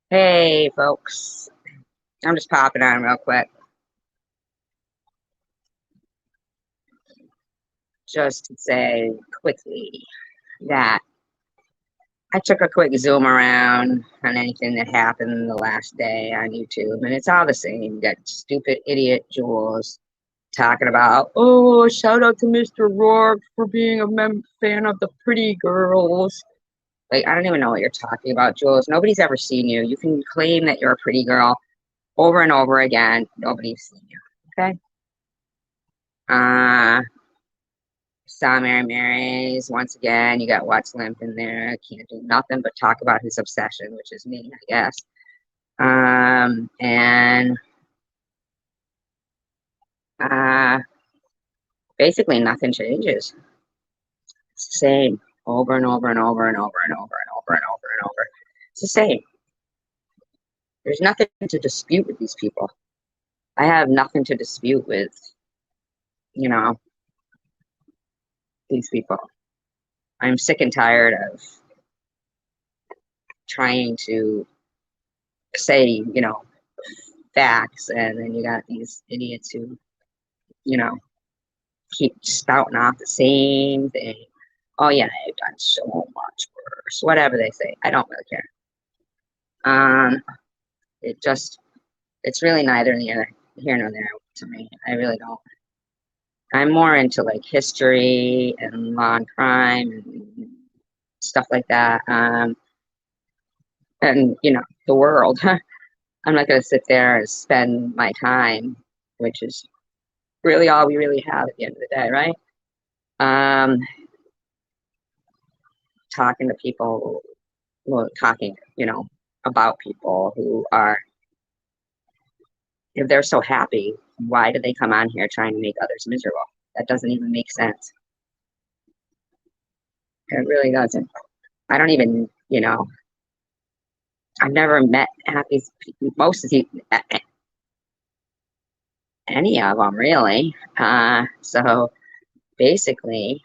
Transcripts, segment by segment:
Hey, folks. I'm just popping on real quick just to say quickly that I took a quick zoom around on anything that happened the last day on YouTube, and it's all the same. You got stupid idiot Jules talking about, oh, shout out to Mr. Rourke for being a fan of the pretty girls. Like, I don't even know what you're talking about, Jules. Nobody's ever seen you. You can claim that you're a pretty girl over and over again. Nobody's seen you. Okay? Uh, Saw Mary Mary's once again. You got What's Limp in there. Can't do nothing but talk about his obsession, which is me, I guess. And uh, basically nothing changes. It's the same over and over and over and over and over and over and over and over. It's the same. There's nothing to dispute with these people. I have nothing to dispute with, you know, these people. I'm sick and tired of trying to say, facts, and then you got these idiots who, you know, keep spouting off the same thing. Oh yeah, I've done so much worse. Whatever they say, I don't really care. Um, it just it's really neither here nor there to me. I really don't. I'm more into like history and law and crime and stuff like that. And the world. I'm not going to sit there and spend my time, which is really all we really have at the end of the day, right? Um, talking to people, well, talking, about people who are, if they're so happy, why do they come on here trying to make others miserable? That doesn't even make sense. It really doesn't. I don't even, I've never met happy most of the, any of them really. So basically,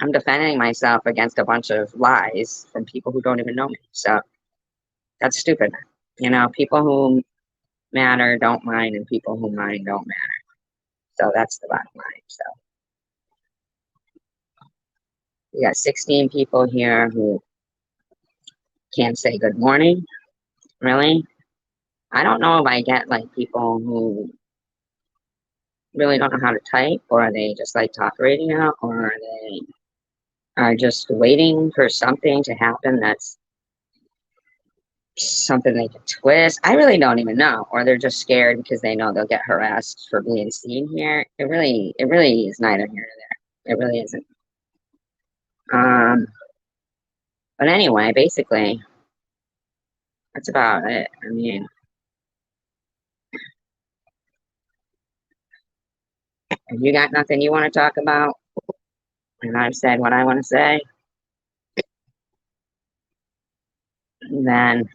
I'm defending myself against a bunch of lies from people who don't even know me. So that's stupid. People who matter don't mind, and people who mind don't matter. So that's the bottom line. So we got 16 people here who can't say good morning. Really? I don't know if I get like people who really don't know how to type, or are they just like talk radio, or are they are just waiting for something to happen that's something they can twist. I really don't even know. Or they're just scared because they know they'll get harassed for being seen here. It really is neither here nor there. It really isn't. Um, but anyway, basically, that's about it. I mean, if you got nothing you want to talk about, and I've said what I want to say, then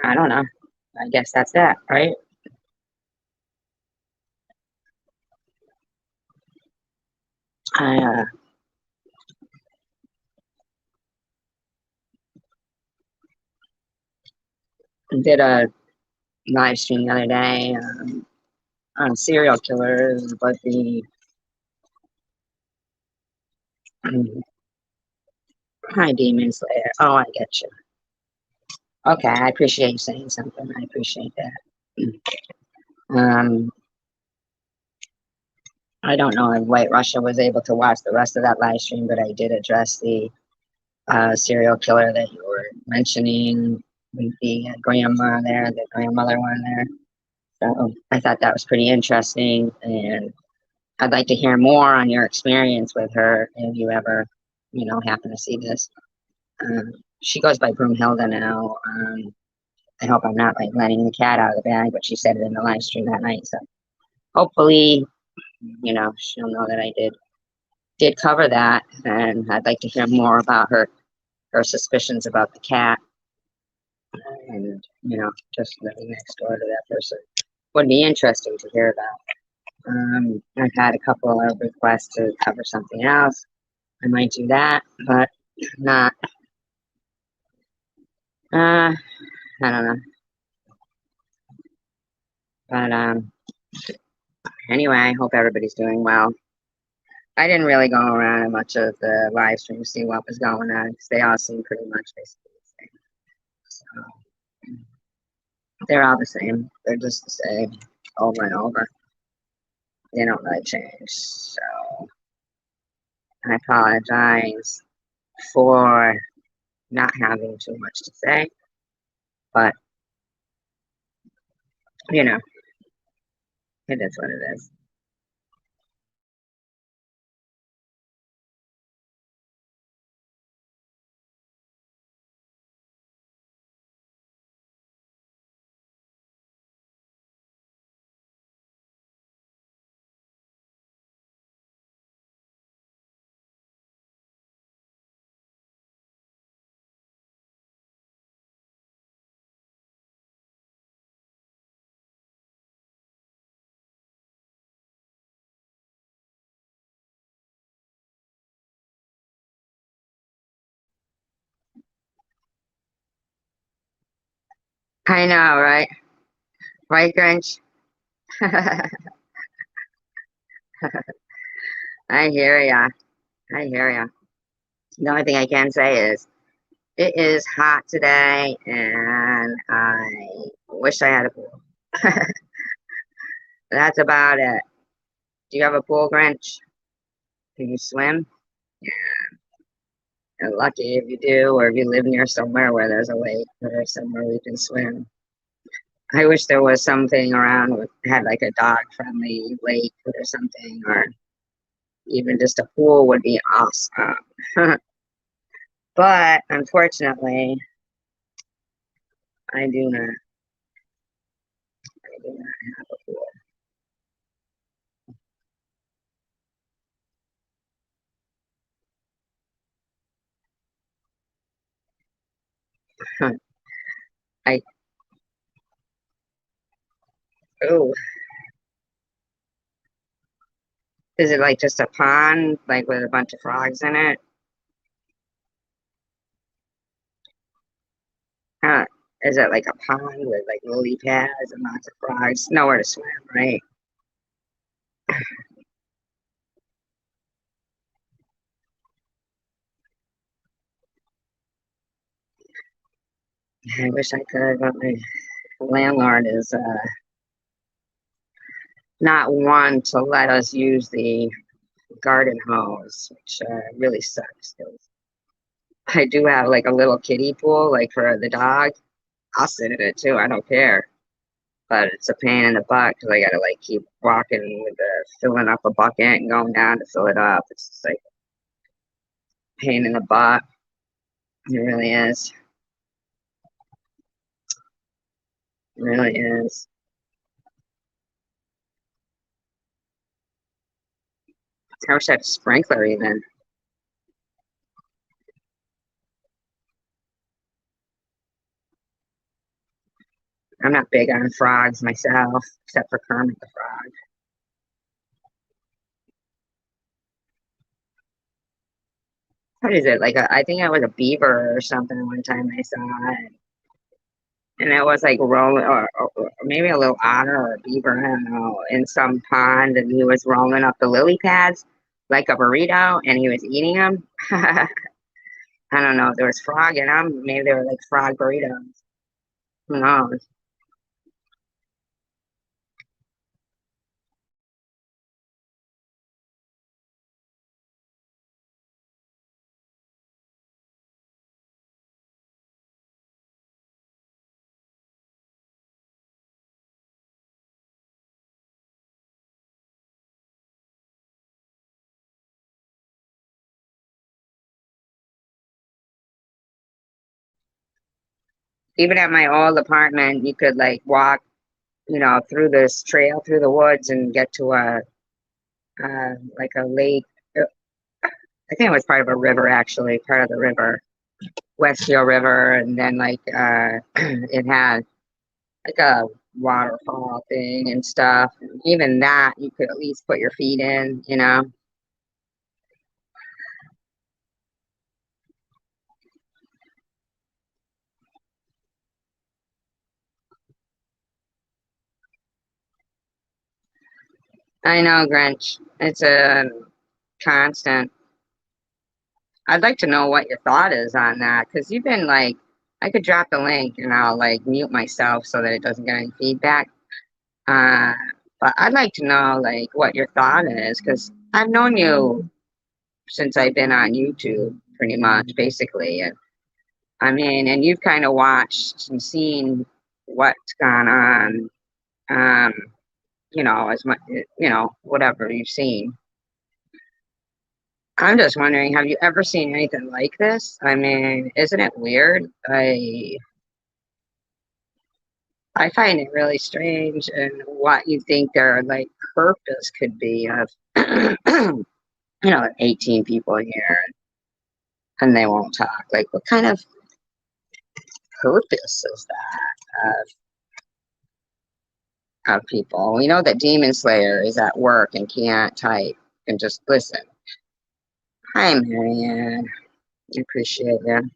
I don't know. I guess that's that, right? I did a live stream the other day on serial killers, but the hi, Demon Slayer. Oh, I get you. Okay, I appreciate you saying something. I appreciate that. Um, I don't know if White Russia was able to watch the rest of that live stream, but I did address the serial killer that you were mentioning with the grandma there, the grandmother one there. So I thought that was pretty interesting, and I'd like to hear more on your experience with her if you ever, happen to see this. Um, she goes by Broomhilda now. I hope I'm not like letting the cat out of the bag, but she said it in the live stream that night. So hopefully, she'll know that I did cover that, and I'd like to hear more about her suspicions about the cat, and just living next door to that person would be interesting to hear about. I've had a couple of requests to cover something else. I might do that, but not I don't know. But anyway, I hope everybody's doing well. I didn't really go around in much of the live stream to see what was going on because they all seem pretty much basically the same. So they're all the same. They're just the same over and over. They don't really change. So I apologize for not having too much to say, but you know, it is what it is. I know, right? Right, Grinch? I hear ya. I hear ya. The only thing I can say is it is hot today, and I wish I had a pool. That's about it. Do you have a pool, Grinch? Can you swim? Yeah, you're lucky if you do, or if you live near somewhere where there's a lake or somewhere we can swim. I wish there was something around with had like a dog-friendly lake or something, or even just a pool would be awesome. But unfortunately, I do not. I do not have a pool. I oh, is it like just a pond, like with a bunch of frogs in it? Huh. Is it like a pond with like lily pads and lots of frogs? Nowhere to swim, right? I wish I could, but my landlord is not one to let us use the garden hose, which really sucks. 'Cause I do have like a little kiddie pool, like for the dog. I'll sit in it too. I don't care. But it's a pain in the butt because I gotta like keep walking with the filling up a bucket and going down to fill it up. It's just like a pain in the butt. It really is. It really is. I wish I had a sprinkler even. I'm not big on frogs myself, except for Kermit the Frog. What is it? Like I think it was a beaver or something one time I saw it. And it was like rolling, or maybe a little otter or a beaver, I don't know, in some pond, and he was rolling up the lily pads like a burrito, and he was eating them. I don't know if there was frog in them. Maybe they were like frog burritos. Who knows? Even at my old apartment, you could like walk, through this trail through the woods and get to a like a lake. I think it was part of a river, actually, part of the river, Westfield River, and then like it had like a waterfall thing and stuff. Even that you could at least put your feet in. I know, Grinch. It's a constant. I'd like to know what your thought is on that, because you've been like, I could drop the link and I'll like mute myself so that it doesn't get any feedback. Uh, but I'd like to know like what your thought is, because I've known you since I've been on YouTube, pretty much, basically. And I mean, and you've kind of watched and seen what's gone on, um, as much, whatever you've seen. I'm just wondering, have you ever seen anything like this? I mean, isn't it weird? I find it really strange and what you think their like purpose could be of 18 people here and they won't talk. Like what kind of purpose is that of people? We know that Demon Slayer is at work and can't type and just listen. Hi, Marianne. I appreciate you.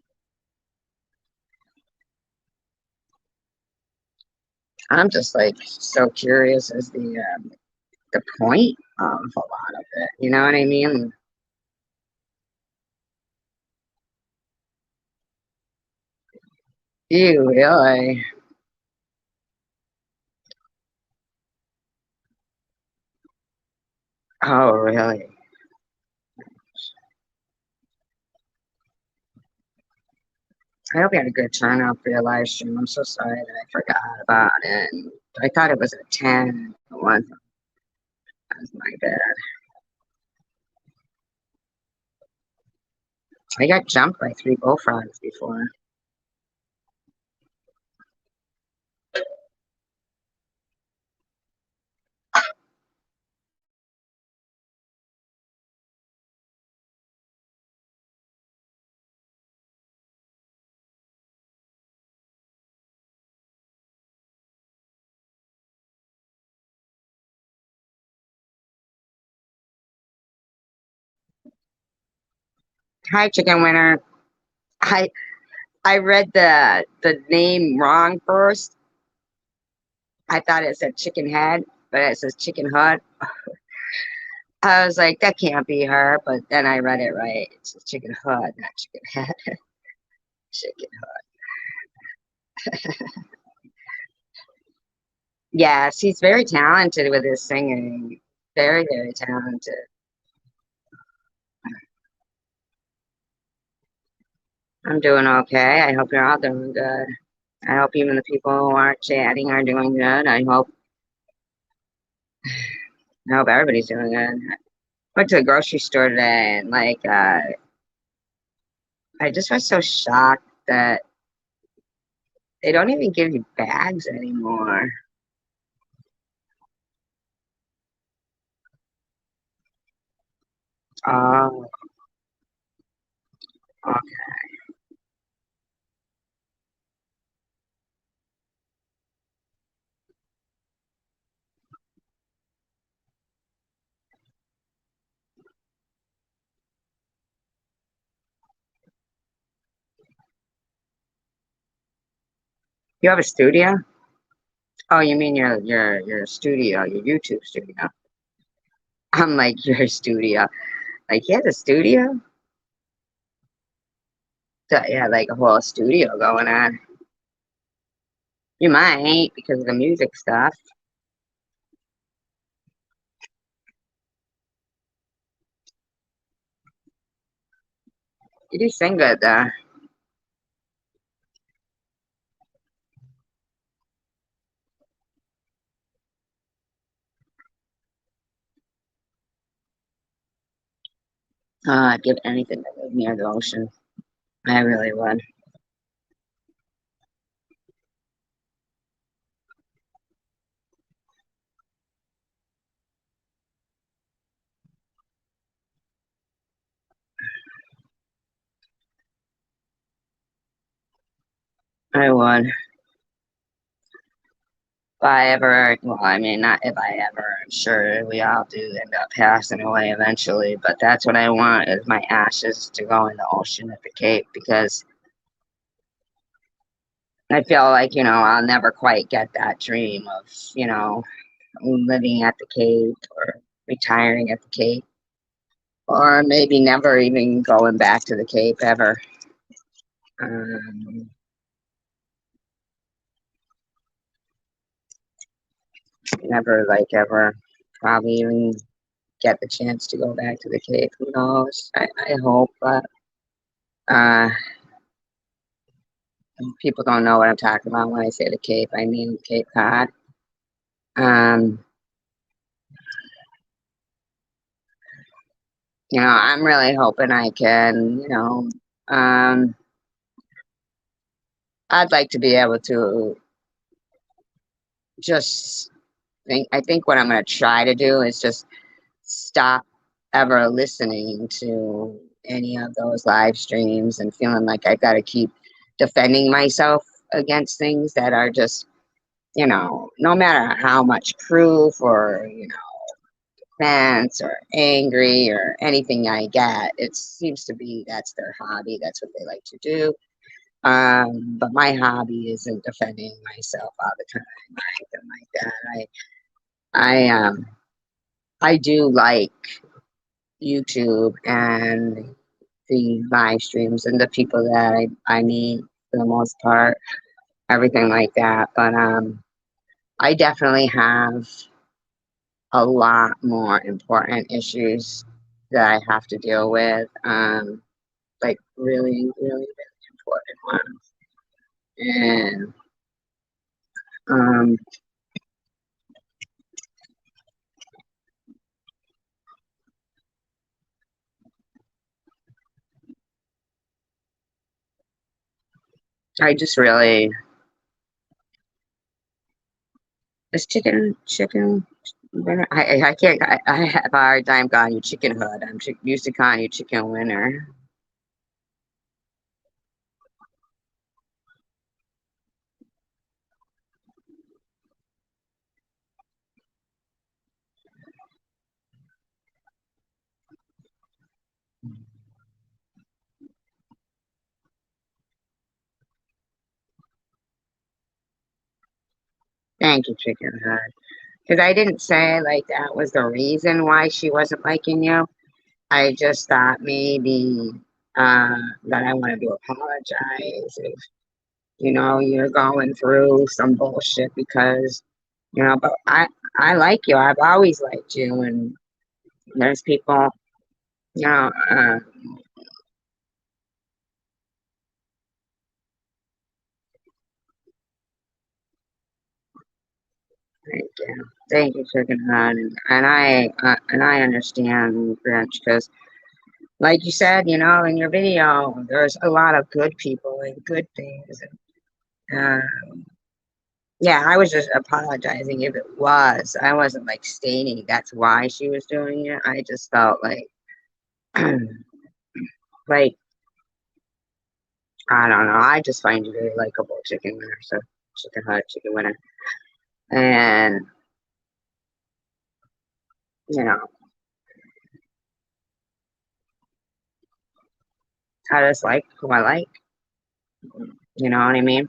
I'm just like so curious as the point of a lot of it. You know what I mean? You really? Oh, really? I hope you had a good turnout for your live stream. I'm so sorry that I forgot about it. I thought it was at 10. It wasn't. That's my bad. I got jumped by 3 bullfrogs before. Hi, chicken winner. I I read the name wrong first. I thought it said chicken head, but it says chicken hut. I was like, that can't be her, but then I read it right. It's a chicken hut, not chicken head. Chicken hut. Yes, he's very talented with his singing. Very, very talented. I'm doing okay. I hope you're all doing good. I hope even the people who aren't chatting are doing good. I hope everybody's doing good. Went to the grocery store today and I just was so shocked that they don't even give you bags anymore. Oh, okay. You have a studio? Oh, you mean your studio, your YouTube studio? I'm like your studio. Like he has a studio? So, yeah, like a whole studio going on. You might because of the music stuff. You do sing good though. I'd give anything to live near the ocean. I really would. I would. If I ever, well, I mean, not if I ever, I'm sure we all do end up passing away eventually, but that's what I want is my ashes to go in the ocean at the Cape because I feel like, I'll never quite get that dream of, living at the Cape or retiring at the Cape, or maybe never even going back to the Cape ever. Um, Never, like, ever probably even get the chance to go back to the Cape. Who knows? I hope, but uh, people don't know what I'm talking about when I say the Cape. I mean Cape Cod. Um, I'm really hoping I can, I'd like to be able to just I think what I'm going to try to do is just stop ever listening to any of those live streams and feeling like I got to keep defending myself against things that are just, no matter how much proof or, offense or angry or anything I get, it seems to be that's their hobby. That's what they like to do. But my hobby isn't defending myself all the time or anything like that. I do like YouTube and the live streams and the people that I meet for the most part, everything like that. But I definitely have a lot more important issues that I have to deal with. Like really, really, really important ones. And um, I just really, it's chicken. I can't. I have a hard time calling you chicken hood. I'm used to calling you chicken winner. Thank you, chicken hood. Because I didn't say like that was the reason why she wasn't liking you. I just thought maybe that I wanted to apologize if you're going through some bullshit because but I like you. I've always liked you, and there's people, you know. Thank you, Chicken Head, and I understand, Grinch, because like you said, in your video, there's a lot of good people and good things. And, yeah, I was just apologizing if it was. I wasn't like stating that's why she was doing it. I just felt like, like I don't know. I just find you very likable, Chicken Winner. So Chicken Head, Chicken Winner, and you know, I just like who I like. You know what I mean?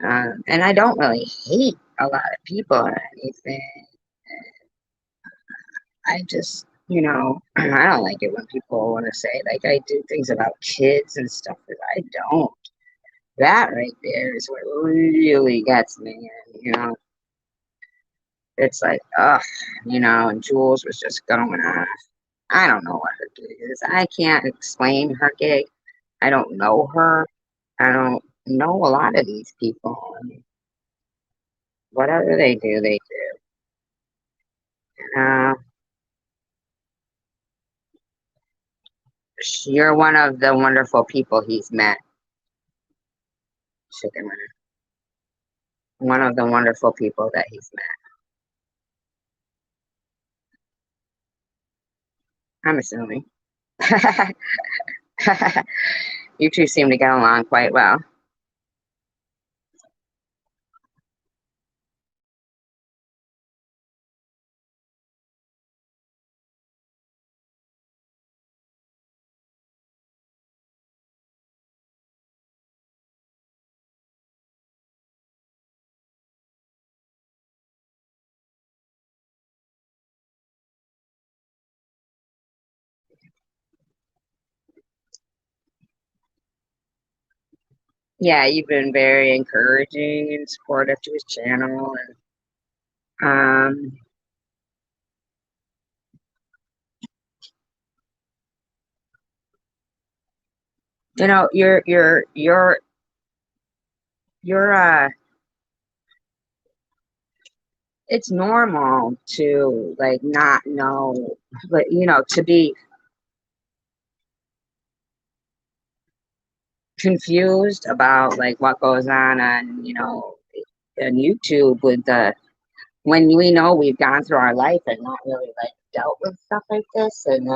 And I don't really hate a lot of people or anything. I just, I don't like it when people want to say, like, I do things about kids and stuff that I don't. That right there is what really gets me. And, it's like, ugh, and Jules was just going off. I don't know what her gig is. I can't explain her gig. I don't know her. I don't know a lot of these people. And whatever they do, they do. Uh, you're one of the wonderful people he's met, Chicken Winner. One of the wonderful people that he's met. I'm assuming. You two seem to get along quite well. Yeah, you've been very encouraging and supportive to his channel, and you know, you're it's normal to like not know, but you know, to be confused about like what goes on, you know, on YouTube with the when we know we've gone through our life and not really like dealt with stuff like this, and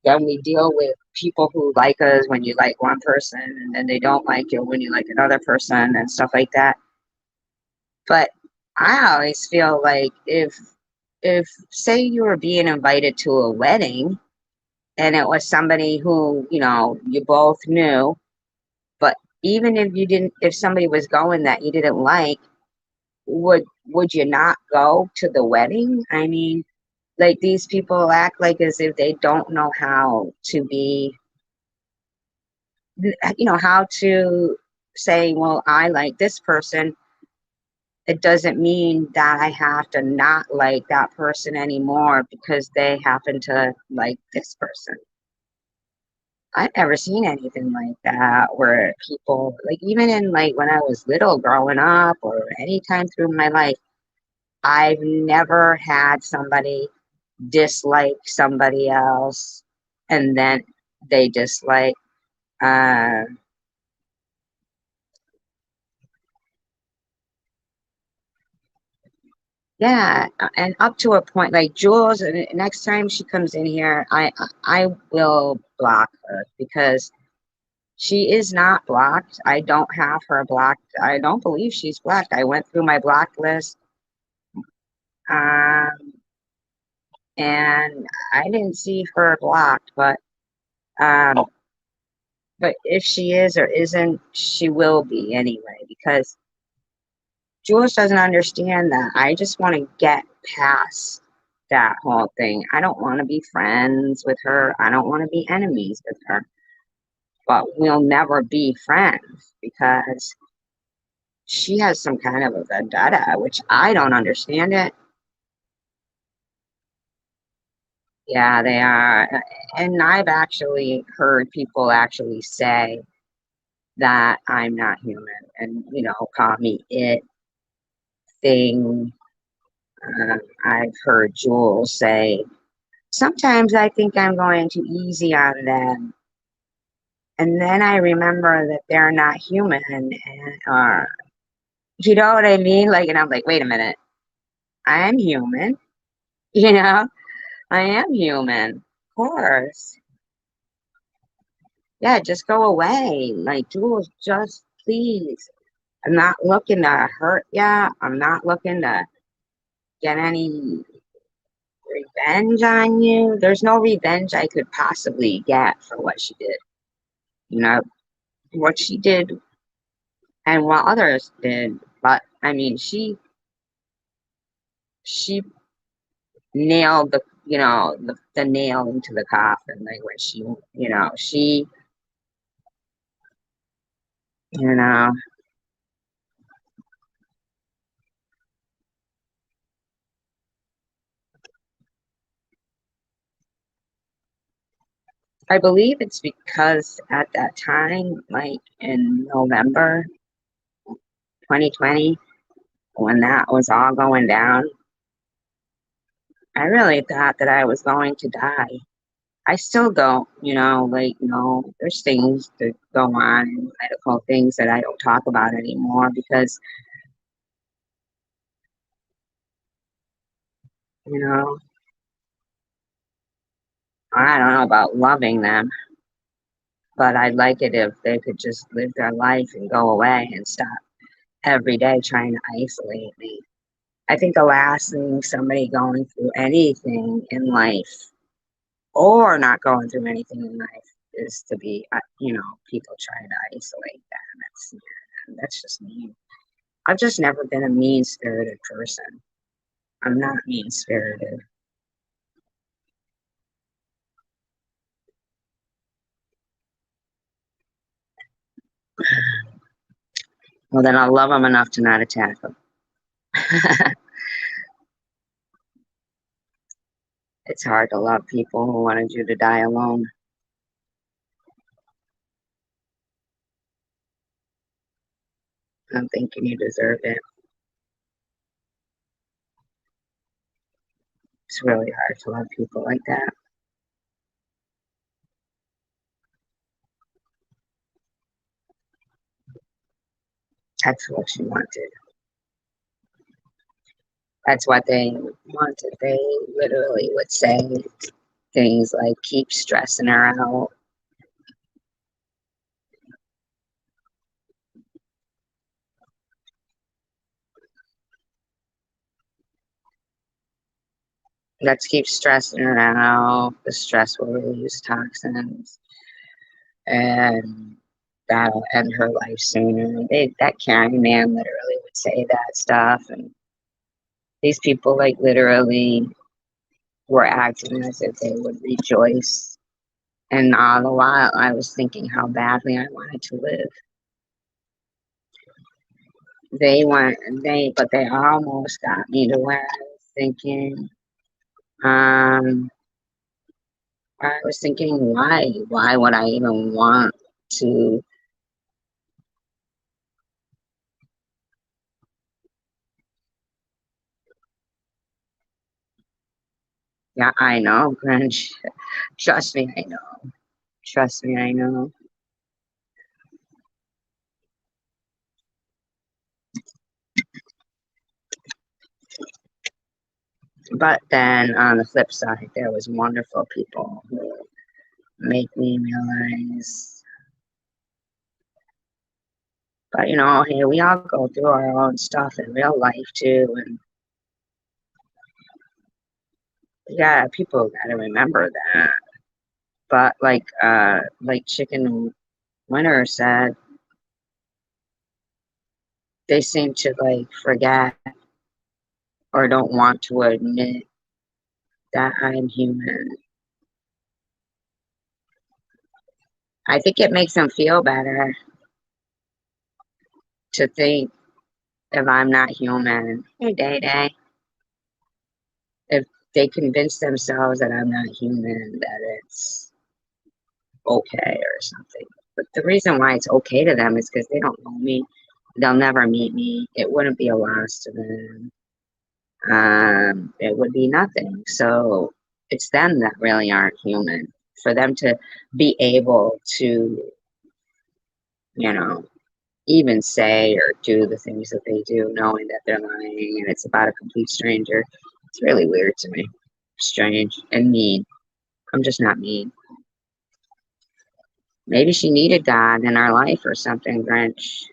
then we deal with people who like us when you like one person and then they don't like you when you like another person and stuff like that. But I always feel like if say you were being invited to a wedding and it was somebody who, you know, you both knew, but even if you didn't, if somebody was going that you didn't like, would you not go to the wedding? I mean, like these people act like as if they don't know how to be, you know, how to say, well, I like this person. It doesn't mean that I have to not like that person anymore because they happen to like this person. I've never seen anything like that where people, like, even in like when I was little growing up or any time through my life, I've never had somebody dislike somebody else and then they dislike. Uh, yeah, and up to a point, like Jules, next time she comes in here, I will block her because she is not blocked. I don't have her blocked. I don't believe she's blocked. I went through my block list, um, and I didn't see her blocked. Um, but if she is or isn't, she will be anyway because Jules doesn't understand that. I just want to get past that whole thing. I don't want to be friends with her. I don't want to be enemies with her. But we'll never be friends because she has some kind of a vendetta, which I don't understand it. Yeah, they are. And I've actually heard people actually say that I'm not human and, you know, call me it thing. I've heard Jules say, sometimes I think I'm going too easy on them. And then I remember that they're not human. And, you know what I mean? Like, and I'm like, wait a minute. I am human. You know, I am human. Of course. Yeah, just go away. Like, Jules, just please. I'm not looking to hurt ya. I'm not looking to get any revenge on you. There's no revenge I could possibly get for what she did. You know, what she did and what others did. But I mean, she nailed the, you know, the nail into the coffin. Like when she, you know, she, you know, I believe it's because at that time, like in November 2020, when that was all going down, I really thought that I was going to die. I still don't, you know, like, you know, there's things that go on, medical things that I don't talk about anymore because, you know, I don't know about loving them, but I'd like it if they could just live their life and go away and stop every day trying to isolate me. I think the last thing somebody going through anything in life or not going through anything in life is to be, you know, people trying to isolate them. That's just mean. I've just never been a mean spirited person. I'm not mean spirited. Well, then I'll love them enough to not attack them. It's hard to love people who wanted you to die alone. I'm thinking you deserve it. It's really hard to love people like that. That's what she wanted. That's what they wanted. They literally would say things like, keep stressing her out. Let's keep stressing her out. The stress will release toxins and that'll end her life sooner. That caring man literally would say that stuff. And these people, like, literally were acting as if they would rejoice. And all the while, I was thinking how badly I wanted to live. But they almost got me to where thinking, um, I was thinking, why? Why would I even want to? Yeah, I know, Grinch. Trust me, I know. Trust me, I know. But then on the flip side, there was wonderful people who make me realize. But hey, we all go through our own stuff in real life too, and yeah, people gotta remember that. But like Chicken Winter said, they seem to like forget or don't want to admit that I'm human. I think it makes them feel better to think if I'm not human. Hey, Day Day. If they convince themselves that I'm not human, that it's okay or something. But the reason why it's okay to them is because they don't know me. They'll never meet me. It wouldn't be a loss to them. It would be nothing. So it's them that really aren't human. For them to be able to, you know, even say or do the things that they do, knowing that they're lying and it's about a complete stranger, it's really weird to me. Strange and mean. I'm just not mean. Maybe she needed God in our life or something, Grinch.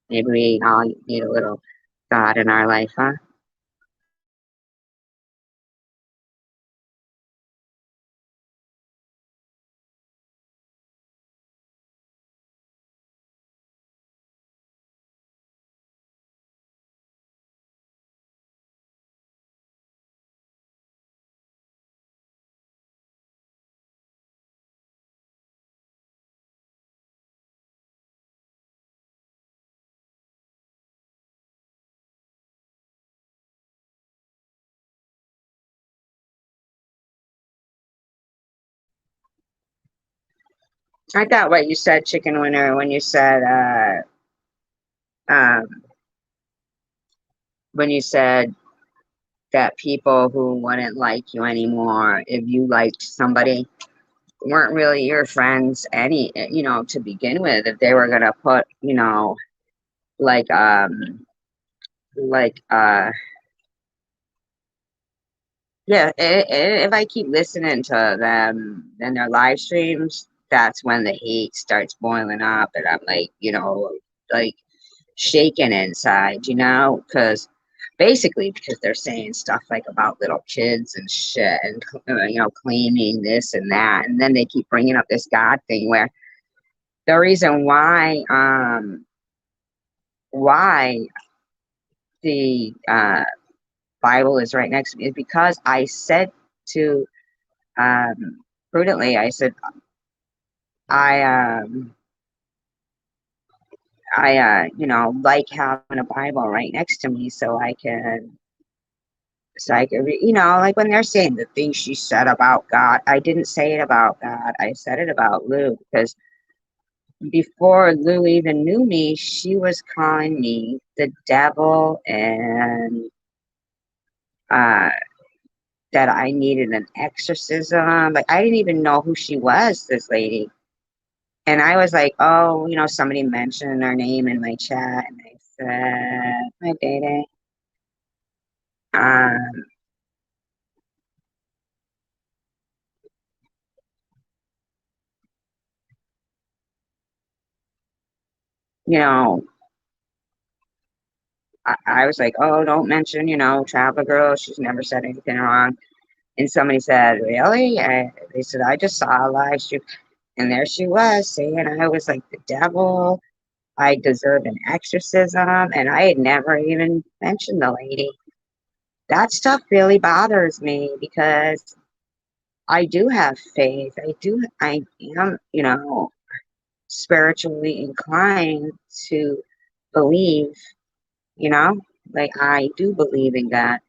Maybe we all need a little God in our life, huh? I got what you said, Chicken Winner, when you said um, that people who wouldn't like you anymore if you liked somebody weren't really your friends to begin with. If they were gonna put like like yeah, if I keep listening to them and their live streams, that's when the hate starts boiling up, and I'm like, like shaking inside, because basically because they're saying stuff like about little kids and shit, and claiming this and that, and then they keep bringing up this God thing where the reason why the Bible is right next to me is because I said to prudently, I said I like having a Bible right next to me so I can, like when they're saying the things she said about God, I didn't say it about God. I said it about Lou because before Lou even knew me, she was calling me the devil and uh, that I needed an exorcism. Like I didn't even know who she was, this lady. And I was like, oh, somebody mentioned her name in my chat, and I said, hi, Day. Um, you know, I was like, oh, don't mention, Travel Girl. She's never said anything wrong. And somebody said, really? They said, I just saw a live stream. And there she was saying I was like the devil. I deserved an exorcism. And I had never even mentioned the lady. That stuff really bothers me because I do have faith. I am, spiritually inclined to believe, you know, like I do believe in God.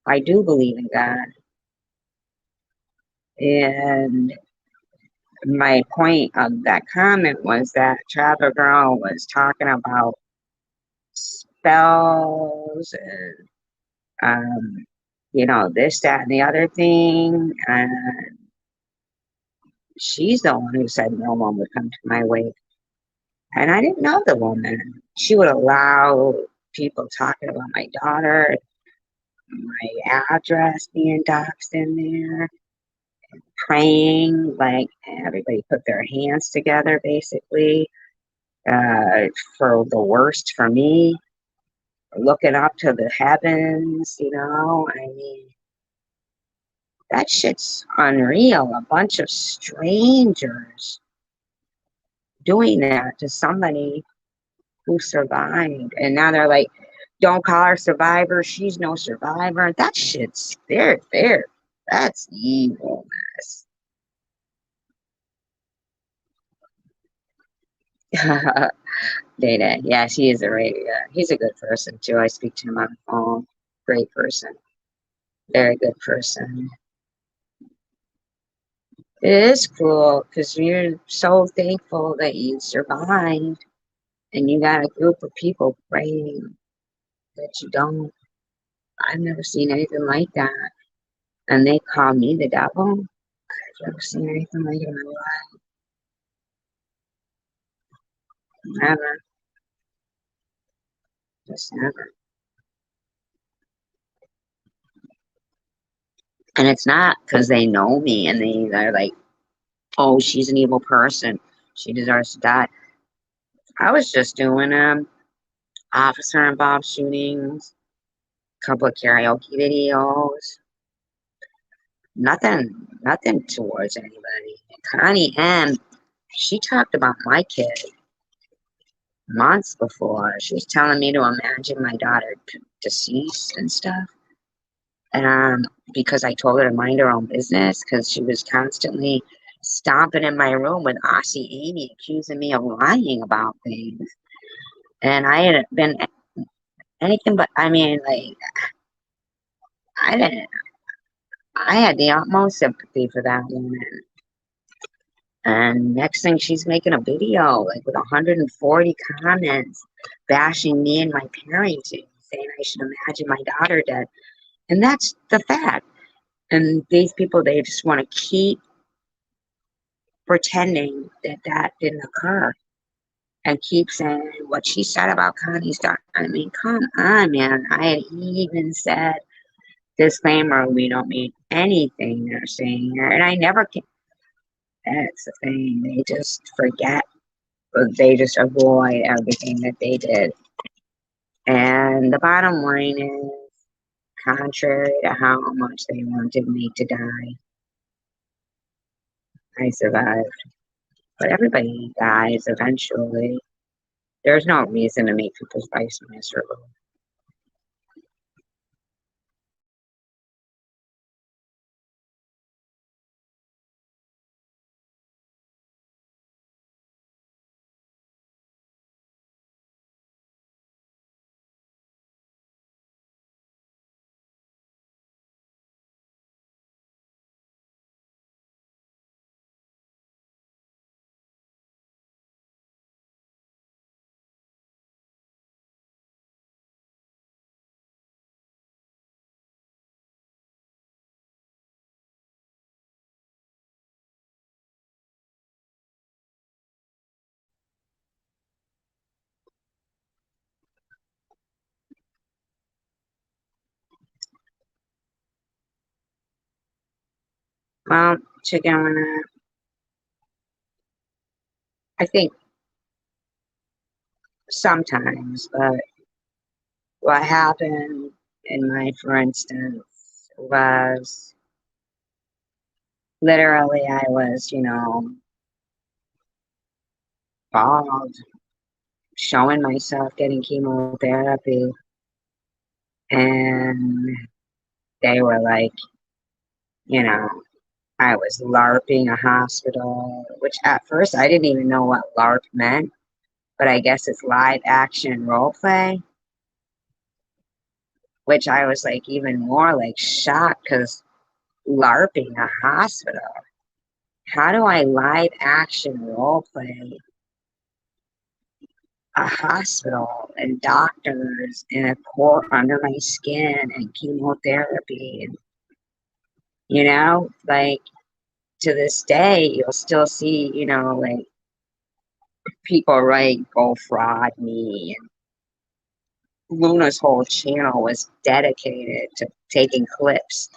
I do believe in God. And my point of that comment was that Trapper Girl was talking about spells and, this, that, and the other thing. And she's the one who said no one would come to my wake. And I didn't know the woman. She would allow people talking about my daughter, my address being doxed in there, praying, like everybody put their hands together basically for the worst for me, looking up to the heavens, I mean, that shit's unreal. A bunch of strangers doing that to somebody who survived. And now they're like, don't call her survivor. She's no survivor. That shit's there. That's evilness. Data. Yeah, she is a radio. He's a good person too. I speak to him on the phone. Great person. Very good person. It is cool because you're so thankful that you survived and you got a group of people praying that you don't. I've never seen anything like that. And they call me the devil. I've never seen anything like it in my life. Never. Just never. And it's not because they know me and they're like, oh, she's an evil person. She deserves to die. I was just doing officer involved shootings, a couple of karaoke videos. Nothing towards anybody. Connie M, she talked about my kid months before. She was telling me to imagine my daughter deceased and stuff. Because I told her to mind her own business because she was constantly stomping in my room with Aussie Amy accusing me of lying about things. And I had been anything but, I mean, like, I didn't, I had the utmost sympathy for that woman. And next thing, she's making a video like with 140 comments bashing me and my parenting, saying I should imagine my daughter dead. And that's the fact. And these people, they just want to keep pretending that that didn't occur and keep saying what she said about Connie's daughter. I mean, come on, man. I had even said, disclaimer, we don't mean anything they're saying here. And I never can. That's the thing. They just forget. They just avoid everything that they did. And the bottom line is, contrary to how much they wanted me to die, I survived. But everybody dies eventually. There's no reason to make people's lives miserable. Well, chicken winner, I think sometimes, but what happened in my, for instance, was literally I was, bald, showing myself getting chemotherapy, and they were like, you know, I was LARPing a hospital, which at first I didn't even know what LARP meant, but I guess it's live action role play, which I was like even more like shocked because LARPing a hospital. How do I live action role play a hospital and doctors and a port under my skin and chemotherapy? And, like to this day, you'll still see, like people write, go fraud me. And Luna's whole channel was dedicated to taking clips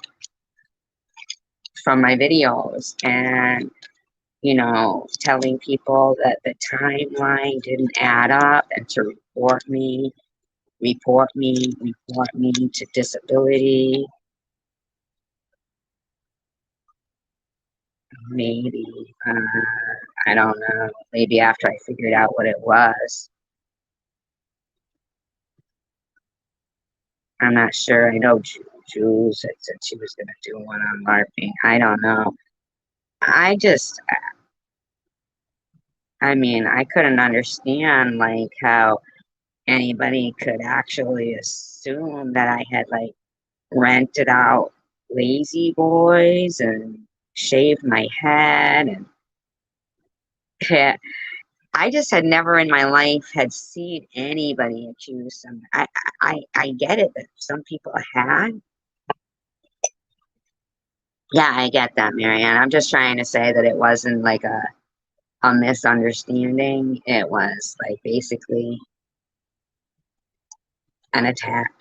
from my videos and telling people that the timeline didn't add up and to report me to disability. Maybe, I don't know, maybe after I figured out what it was. I'm not sure. I know Jules had said she was going to do one on LARPing. I don't know. I just, I mean, I couldn't understand like how anybody could actually assume that I had like rented out Lazy Boys and shaved my head and yeah, I just had never in my life had seen anybody accuse some. I get it that some people had. Yeah, I get that, Marianne. I'm just trying to say that it wasn't like a misunderstanding. It was like basically an attack.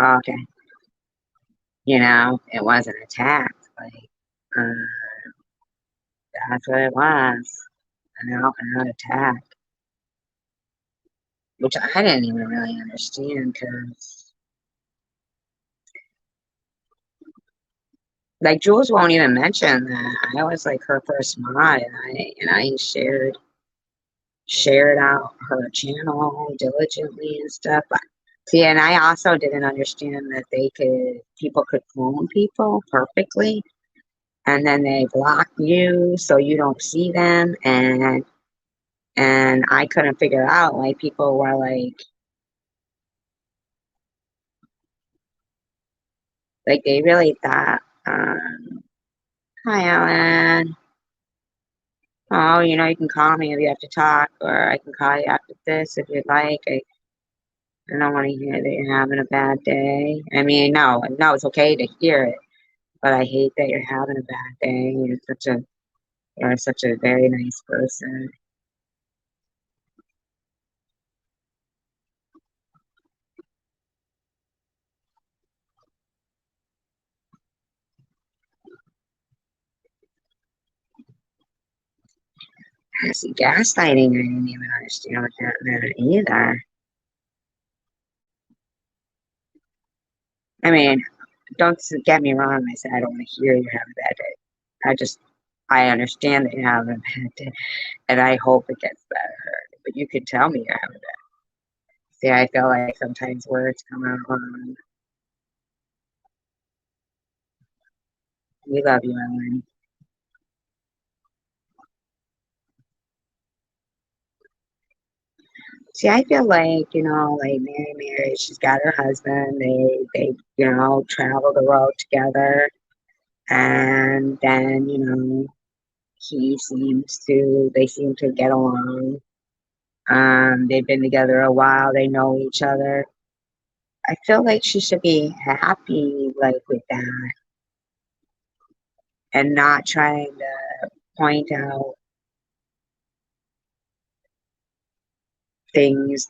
Okay, it was an attack. Like uh, that's what it was. An out and out attack, which I didn't even really understand because, like, Jules won't even mention that I was like her first mod, and I shared out her channel diligently and stuff. But see, and I also didn't understand that people could clone people perfectly, and then they block you so you don't see them, and I couldn't figure out why people were like they really thought, hi Alan. Oh, you can call me if you have to talk, or I can call you after this if you'd like. I don't want to hear that you're having a bad day. I mean, no, it's okay to hear it, but I hate that you're having a bad day. You're such a very nice person. See, gaslighting, I didn't even understand what that meant either. I mean, don't get me wrong. I said I don't want to hear you're having a bad day. I understand that you're having a bad day, and I hope it gets better. But you could tell me you're having a bad day. See, I feel like sometimes words come out wrong. We love you, Ellen. See, I feel like, like Mary, she's got her husband. They, travel the road together. And then, they seem to get along. They've been together a while. They know each other. I feel like she should be happy, like, with that and not trying to point out things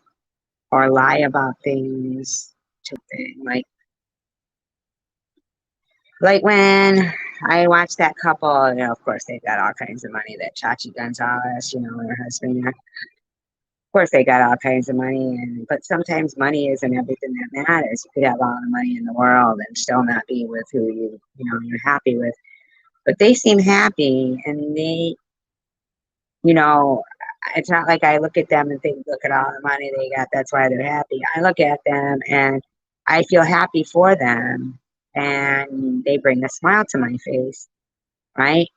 or lie about things to thing. Like, Like when I watched that couple, you know, of course they've got all kinds of money. That Chachi Gonzalez, you know, and her husband. Of course they got all kinds of money, and but sometimes money isn't everything that matters. You could have all the money in the world and still not be with who you know you're happy with. But they seem happy, and they, you know, it's not like I look at them and think, look at all the money they got. That's why they're happy. I look at them and I feel happy for them, and they bring a smile to my face, right?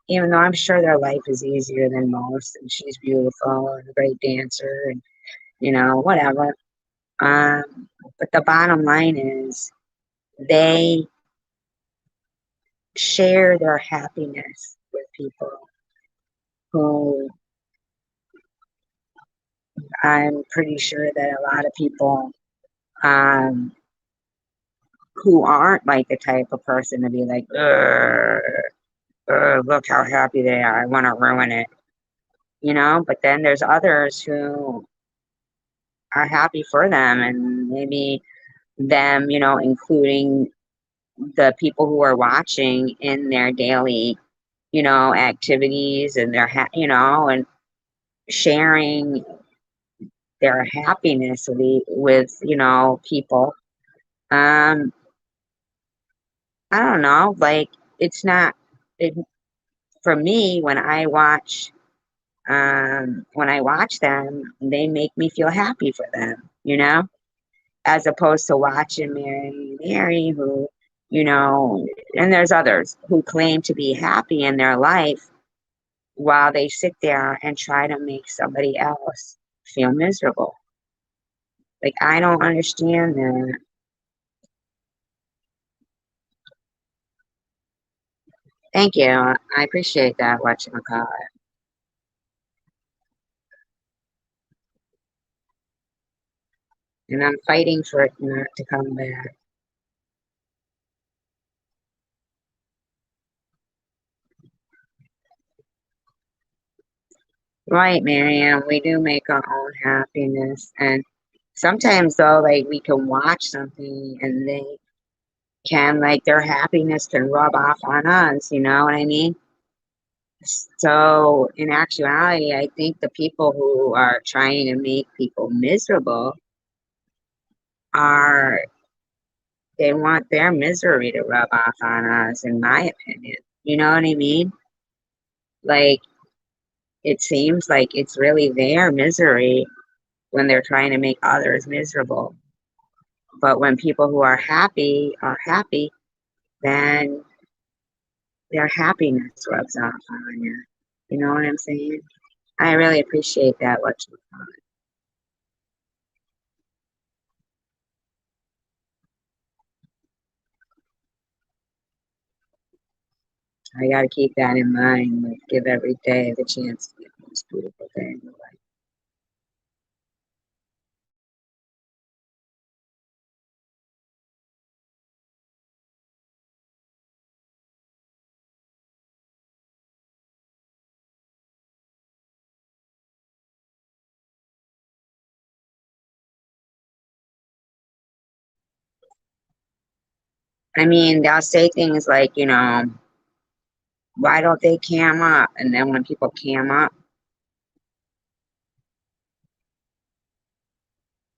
Even though I'm sure their life is easier than most, and she's beautiful and a great dancer, and you know, whatever. But the bottom line is they share their happiness with people who I'm pretty sure that a lot of people um, who aren't like the type of person to be like, look how happy they are. I want to ruin it, you know? But then there's others who are happy for them, and maybe them, you know, including the people who are watching in their daily, you know, activities and their, you know, and sharing their happiness with you know, people. Um, I don't know, like it's not it, for me when I watch them, they make me feel happy for them, you know, as opposed to watching Mary who, you know, and there's others who claim to be happy in their life while they sit there and try to make somebody else feel miserable. Like I don't understand that. Thank you. I appreciate that, whatchamacallit. And I'm fighting for it not to come back. Right, Marianne, we do make our own happiness. And sometimes though, like we can watch something and they can like their happiness can rub off on us, you know what I mean? So in actuality, I think the people who are trying to make people miserable are they want their misery to rub off on us, in my opinion. You know what I mean? Like it seems like it's really their misery when they're trying to make others miserable. But when people who are happy, then their happiness rubs off on you. You know what I'm saying? I really appreciate that. What you I got to keep that in mind. Like, give every day the chance to be the most beautiful day in your life. I mean, they'll say things like, you know, why don't they cam up? And then when people cam up,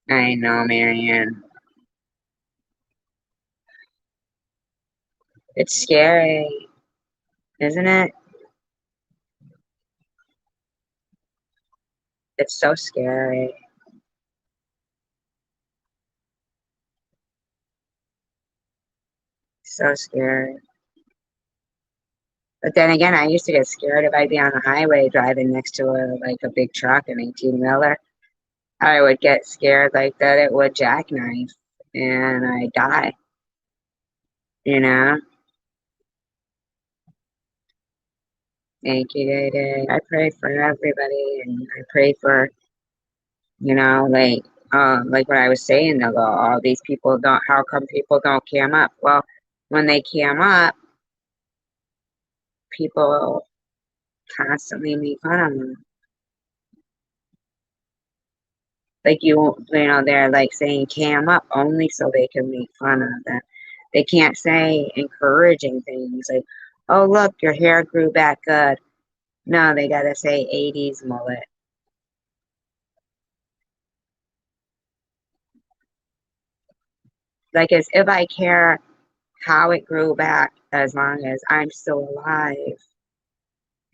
I know, Marianne, it's scary, isn't it? It's so scary. So scary. But then again, I used to get scared if I'd be on the highway driving next to a big truck, an 18-wheeler. I would get scared like that it would jackknife and I die, you know? Thank you, Day Day. I pray for everybody and I pray for, you know, like what I was saying, though, all these people don't, how come people don't cam up? Well, when they cam up, people constantly make fun of them. Like you know, they're like saying cam up only so they can make fun of them. They can't say encouraging things like, oh, look, your hair grew back good. No, they got to say 80s mullet. Like as if I care how it grew back as long as I'm still alive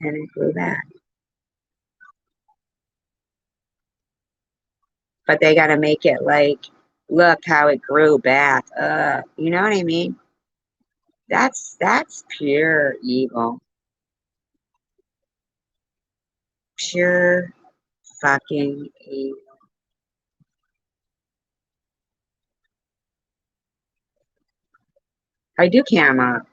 and it grew back. But they got to make it like, look how it grew back. You know what I mean? That's pure evil. Pure fucking evil. I do cam up.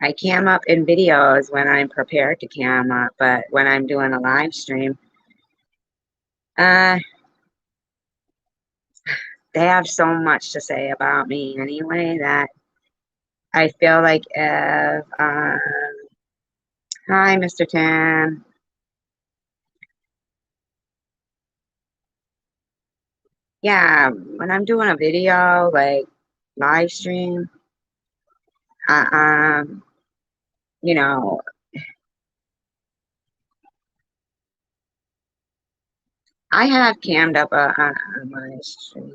I cam up in videos when I'm prepared to cam up, but when I'm doing a live stream, uh, they have so much to say about me anyway that I feel like if, hi, Mr. Tan. Yeah, when I'm doing a video, like live stream, uh, um, you know, I have cammed up on my stream.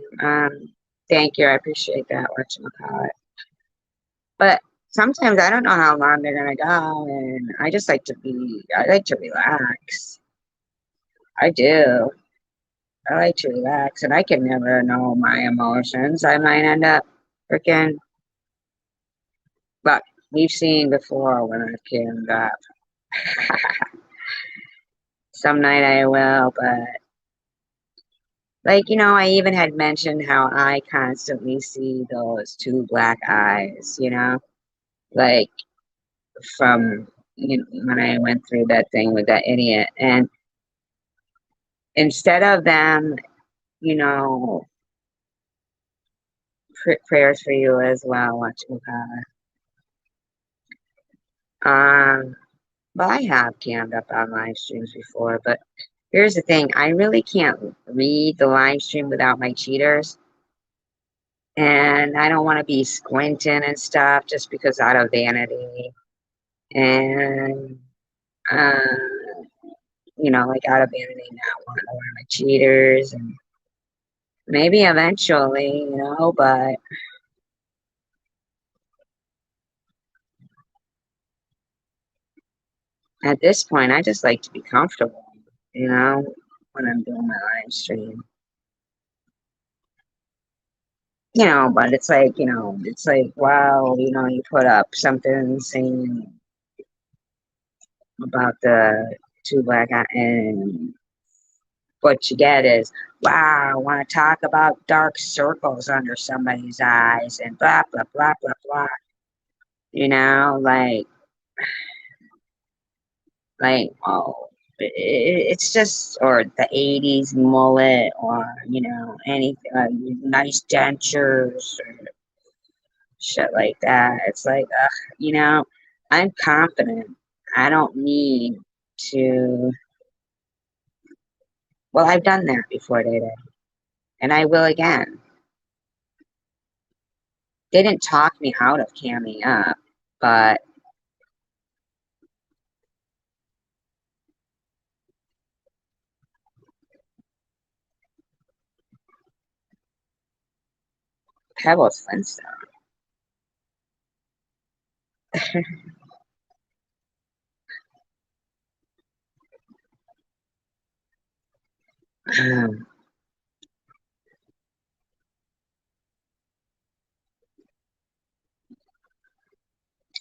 Thank you, I appreciate that. Whatchamacallit. But sometimes I don't know how long they're gonna go, and I like to relax. I do. I like to relax, and I can never know my emotions. I might end up freaking, but we've seen before when I've cammed up. Some night I will, but like, I even had mentioned how I constantly see those two black eyes, like from when I went through that thing with that idiot. And instead of them, you know, prayers for you as well, well, I have cammed up on live streams before, but here's the thing. I really can't read the live stream without my cheaters. And I don't want to be squinting and stuff just because out of vanity. And, uh, like out of vanity, not want to wear my cheaters. And maybe eventually, but at this point, I just like to be comfortable, when I'm doing my live stream. But it's like, wow, you put up something saying about the two black guys, and what you get is, wow, I want to talk about dark circles under somebody's eyes and blah, blah, blah, blah, blah. Like, oh, it's just, or the 80s mullet, or, any nice dentures, or shit like that. It's like, I'm confident. I don't need to. Well, I've done that before, Data, and I will again. They didn't talk me out of camming up, but Pebbles Flintstone.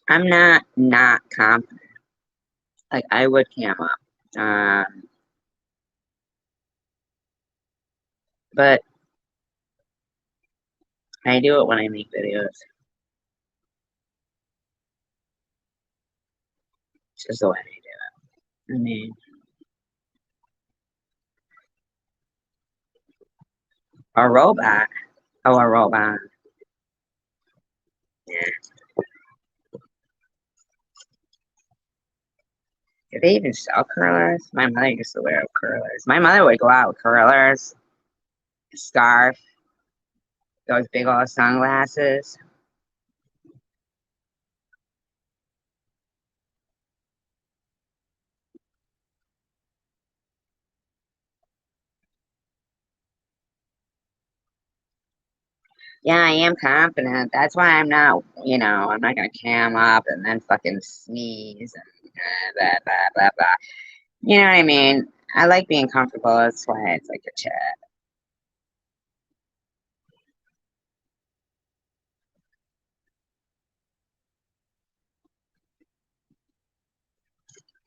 I'm not confident. Like I would cam up, but I do it when I make videos. It's just the way I do it. I mean, a robot. Oh, a robot. Yeah. Do they even sell curlers? My mother used to wear curlers. My mother would go out with curlers, a scarf, those big old sunglasses. Yeah, I am confident. That's why I'm not, I'm not gonna cam up and then fucking sneeze and blah blah blah blah. You know what I mean? I like being comfortable. That's why it's like a chat.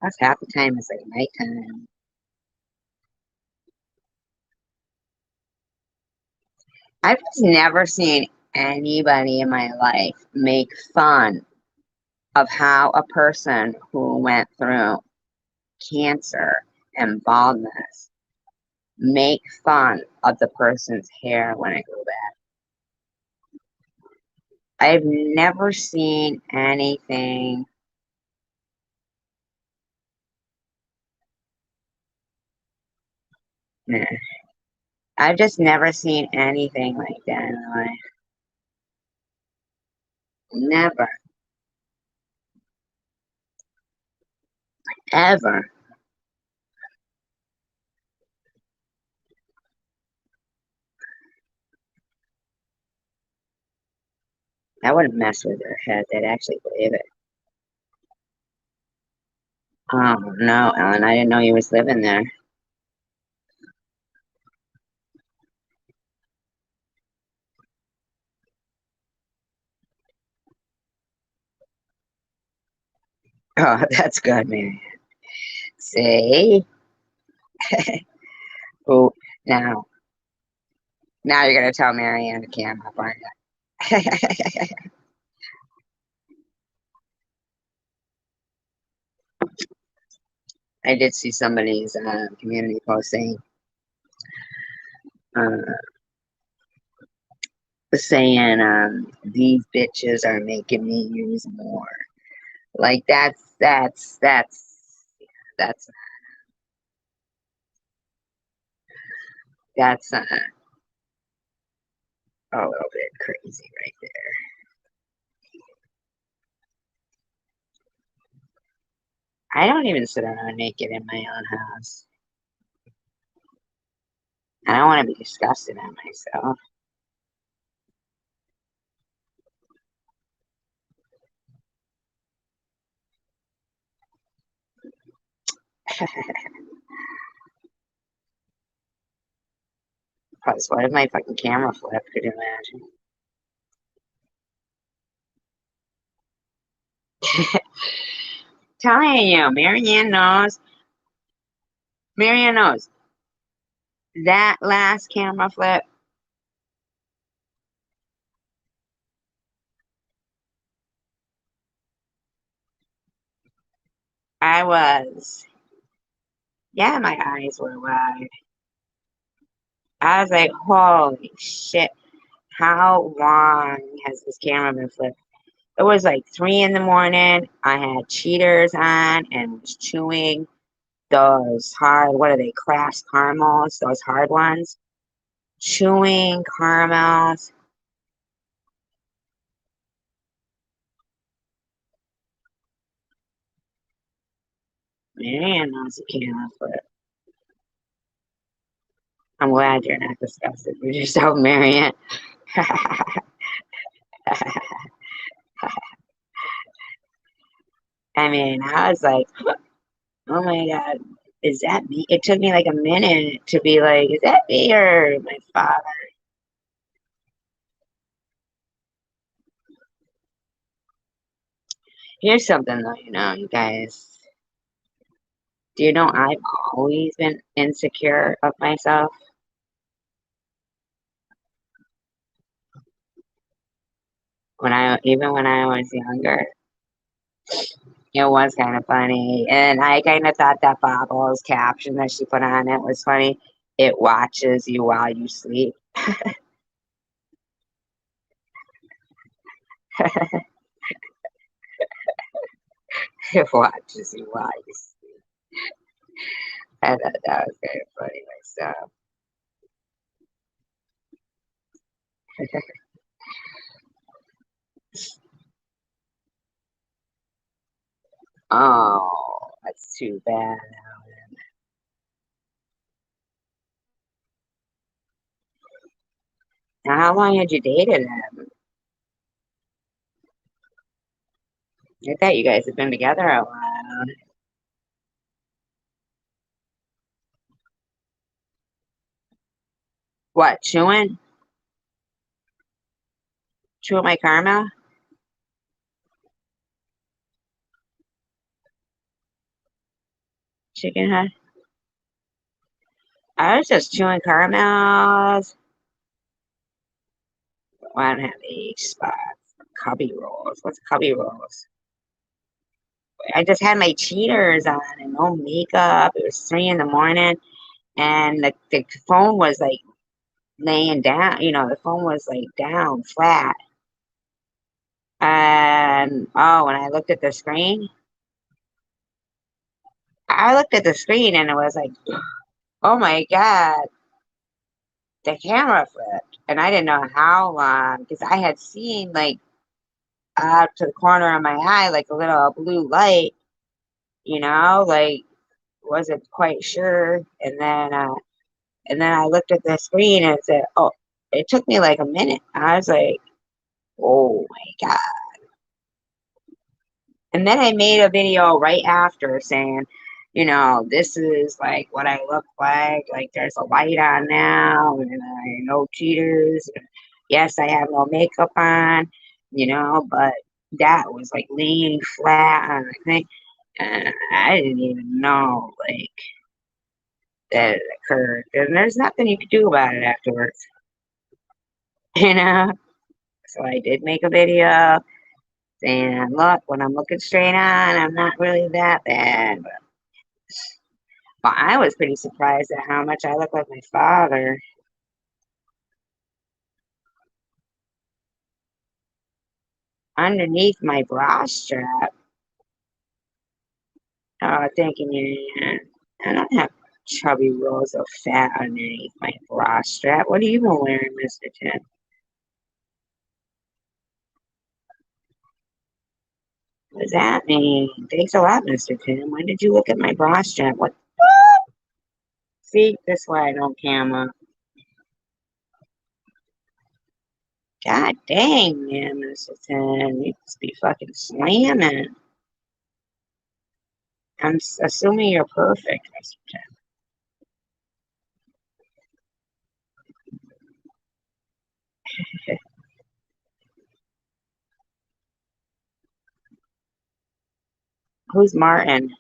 That's half the time it's like nighttime. I've just never seen anybody in my life make fun of how a person who went through cancer and baldness make fun of the person's hair when it grew back. I've never seen anything. Nah, I've just never seen anything like that in my life. Never, ever. I wouldn't mess with their head. They'd actually believe it. Oh no, Ellen, I didn't know you was living there. Oh, that's good, man. See? Oh, now, now you're gonna tell Marianne to cam up, aren't you? I did see somebody's community post uh, saying these bitches are making me use more. Like that's that's a little bit crazy right there. I don't even sit around naked in my own house. I don't want to be disgusted at myself. Plus, what if my fucking camera flipped? Could you imagine? Telling you, Marianne knows that last camera flip. I was, yeah, my eyes were wide. I was like, holy shit, how long has this camera been flipped? It was like 3 in the morning. I had cheaters on and was chewing those hard, what are they, craft caramels, those hard ones. Chewing caramels. Man, knows the camera flip. I'm glad you're not disgusted with yourself, Marianne. I mean, I was like, oh my God, is that me? It took me like a minute to be like, is that me or my father? Here's something though, you guys. Do you know I've always been insecure of myself? Even when I was younger, it was kind of funny. And I kind of thought that Bobbles caption that she put on it was funny. It watches you while you sleep. It watches you while you sleep. I thought that was kind of funny myself. Oh, that's too bad. Now, how long had you dated him? I thought you guys had been together a while. What, chewing? Chewing my caramel? Chicken head? I was just chewing caramels. I don't have age spots. Cubby rolls. What's cubby rolls? I just had my cheaters on and no makeup. It was 3 in the morning, and the phone was like laying down. The phone was like down flat. And oh, when I looked at the screen, I looked at the screen and it was like, oh my God, the camera flipped. And I didn't know how long because I had seen like out to the corner of my eye, like a little blue light, like wasn't quite sure. And then I looked at the screen and it said, oh, it took me like a minute. I was like, oh my God. And then I made a video right after saying, this is like what I look like. Like there's a light on now and no cheaters. Yes, I have no makeup on, but that was like laying flat on the thing. And I didn't even know like that it occurred. And there's nothing you could do about it afterwards, you know? So I did make a video saying, look, when I'm looking straight on, I'm not really that bad. But I was pretty surprised at how much I look like my father. Underneath my bra strap. Oh, thinking you. I don't have chubby rolls of fat underneath my bra strap. What are you wearing, Mr. Tim? What does that mean? Thanks a lot, Mr. Tim. When did you look at my bra strap? What? See, this why I don't camera. God dang, man, Mr. Tim. You must be fucking slamming. I'm assuming you're perfect, Mr. Tim. Who's Martin?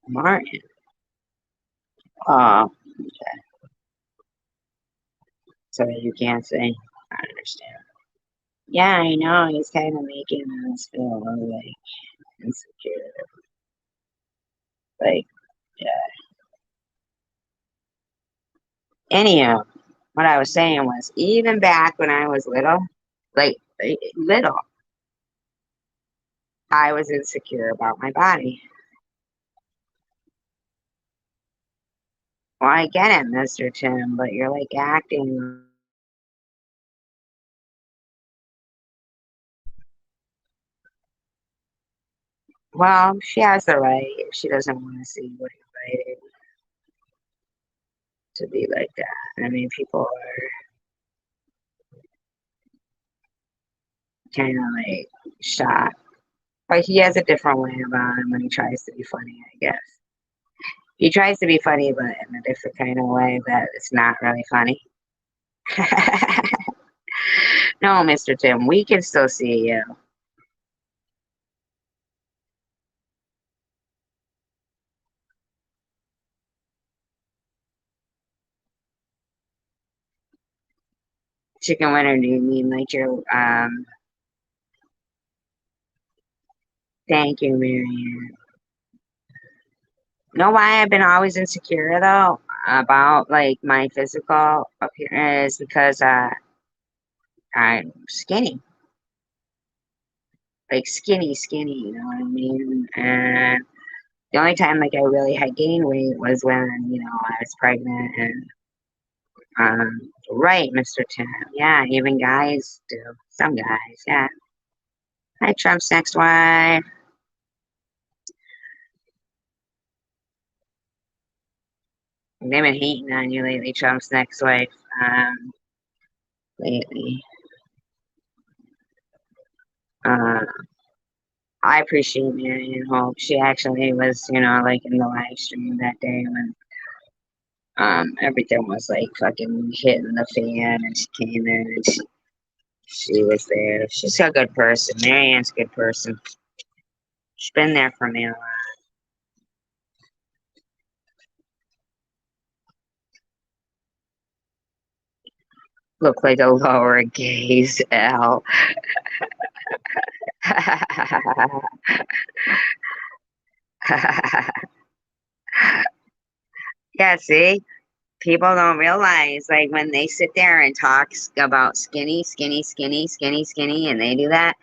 Martin. Oh, so you can't say. I understand. Yeah, I know. He's kind of making us feel like insecure. Like, yeah. Anyhow, what I was saying was, even back when I was little, like little, I was insecure about my body. Well, I get it, Mr. Tim, but you're like acting. Well, she has the right if she doesn't want to see what you're invited to be like that. I mean, people are kind of like shocked. But he has a different way about him when he tries to be funny, I guess. He tries to be funny, but in a different kind of way that it's not really funny. No, Mr. Tim, we can still see you. Chicken winner, do you mean like your thank you, Marianne. Know why I've been always insecure though about like my physical appearance because I'm skinny. like skinny, you know what I mean? And the only time like I really had gained weight was when, you know, I was pregnant and right, Mr. Tim. Yeah, even guys do. Some guys, yeah. Hi, Trump's next wife. They've been hating on you lately, Trump's next wife. Lately. Uh, I appreciate Marion Hope. She actually was, you know, like in the live stream that day when everything was like fucking hitting the fan and she came in and she was there. She's a good person. Marianne's a good person. She's been there for me a lot. Look like a lowercase L. Yeah, see? People don't realize, like, when they sit there and talk about skinny, and they do that,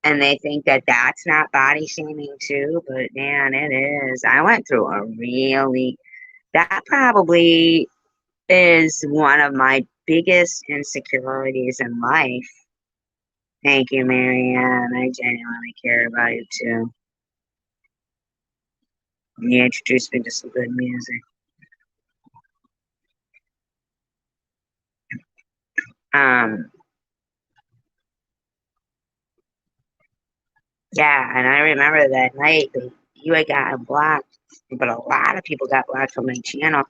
and they think that that's not body shaming too, but man, it is. I went through a really, that probably is one of my biggest insecurities in life. Thank you, Marianne. I genuinely care about you too. You introduced me to some good music. Um, yeah, and I remember that night that you had gotten blocked, but a lot of people got blocked from my channel,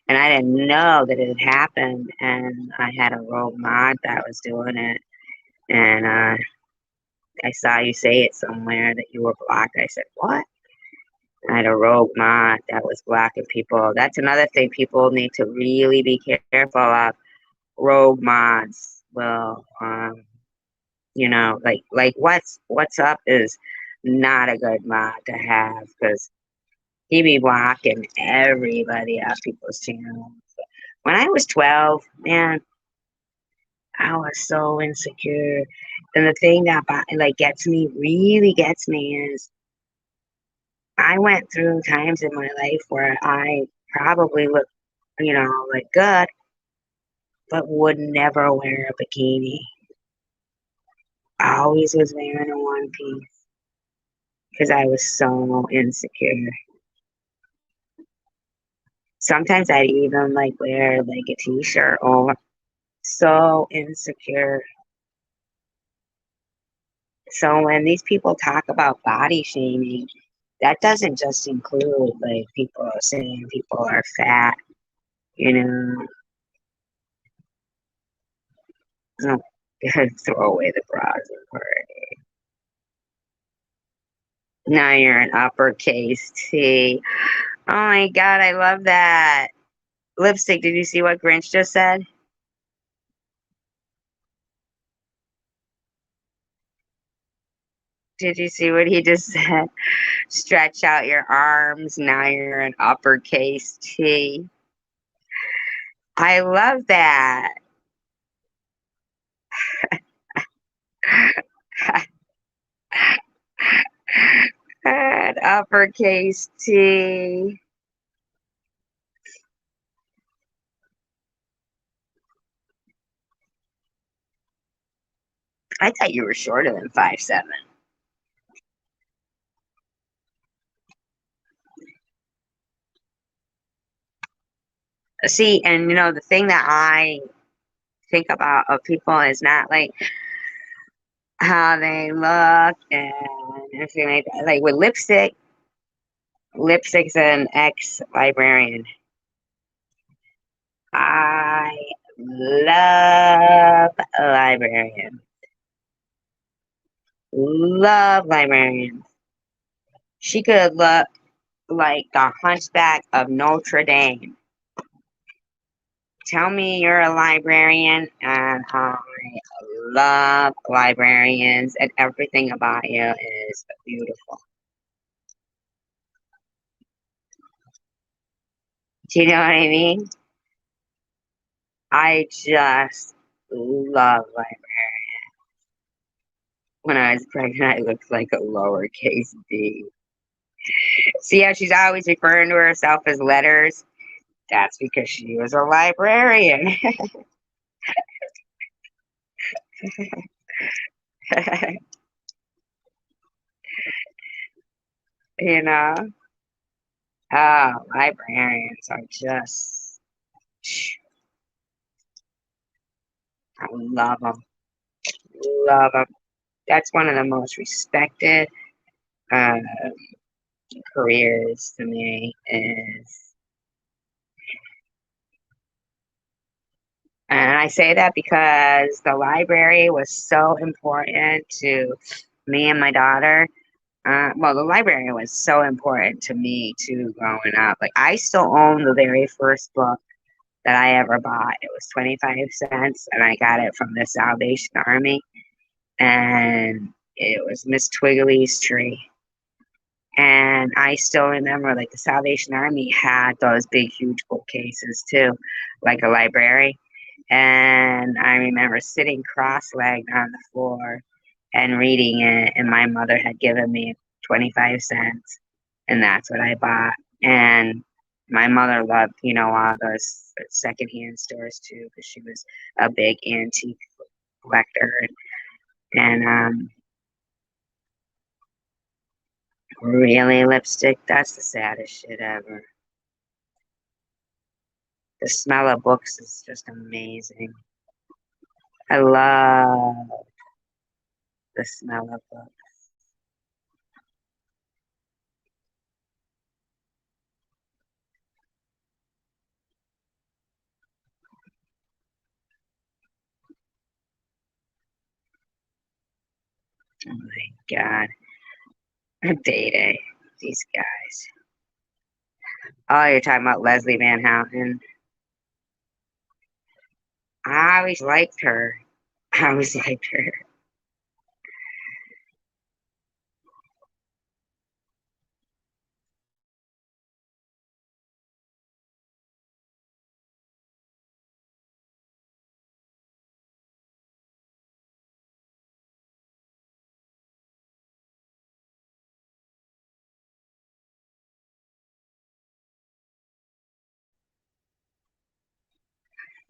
and I didn't know that it had happened. And I had a rogue mod that was doing it, and I saw you say it somewhere that you were blocked. I said, "What?" I had a rogue mod that was blocking people. That's another thing people need to really be careful of. Rogue mods will, you know, like what's up is not a good mod to have because he be blocking everybody off people's channels. When I was 12, man, I was so insecure. And the thing that like gets me, really gets me is I went through times in my life where I probably looked, you know, like good, but would never wear a bikini. I always was wearing a one piece because I was so insecure. Sometimes I'd even like wear like a t-shirt or so insecure. So when these people talk about body shaming, that doesn't just include like people saying people are fat, you know. Oh, throw away the bras and party. Now you're an uppercase T. Oh my god, I love that. Lipstick, did you see what Grinch just said? Did you see what he just said? Stretch out your arms. Now you're an uppercase T. I love that. An uppercase T. I thought you were shorter than 5'7". See, and you know, the thing that I think about of people is not like how they look and everything like that. Like with lipstick, lipstick's an ex-librarian. I love a librarian. Love librarians. She could look like the Hunchback of Notre Dame. Tell me you're a librarian, and I love librarians, and everything about you is beautiful. Do you know what I mean? I just love librarians. When I was pregnant, I looked like a lowercase b. See how she's always referring to herself as letters? That's because she was a librarian. You know? Oh, librarians are just, I love them. Love them. That's one of the most respected uh, careers to me is, and I say that because the library was so important to me and my daughter. Well, the library was so important to me too growing up. Like I still own the very first book that I ever bought. It was 25 cents and I got it from the Salvation Army and it was Miss Twiggly's Tree. And I still remember like the Salvation Army had those big huge bookcases too, like a library. And I remember sitting cross-legged on the floor and reading it, and my mother had given me 25 cents, and that's what I bought. And my mother loved, all those secondhand stores too, because she was a big antique collector. And really, lipstick, that's the saddest shit ever. The smell of books is just amazing. I love the smell of books. Oh my God. Day Day. These guys. Oh, you're talking about Leslie Van Houten. I always liked her. I always liked her.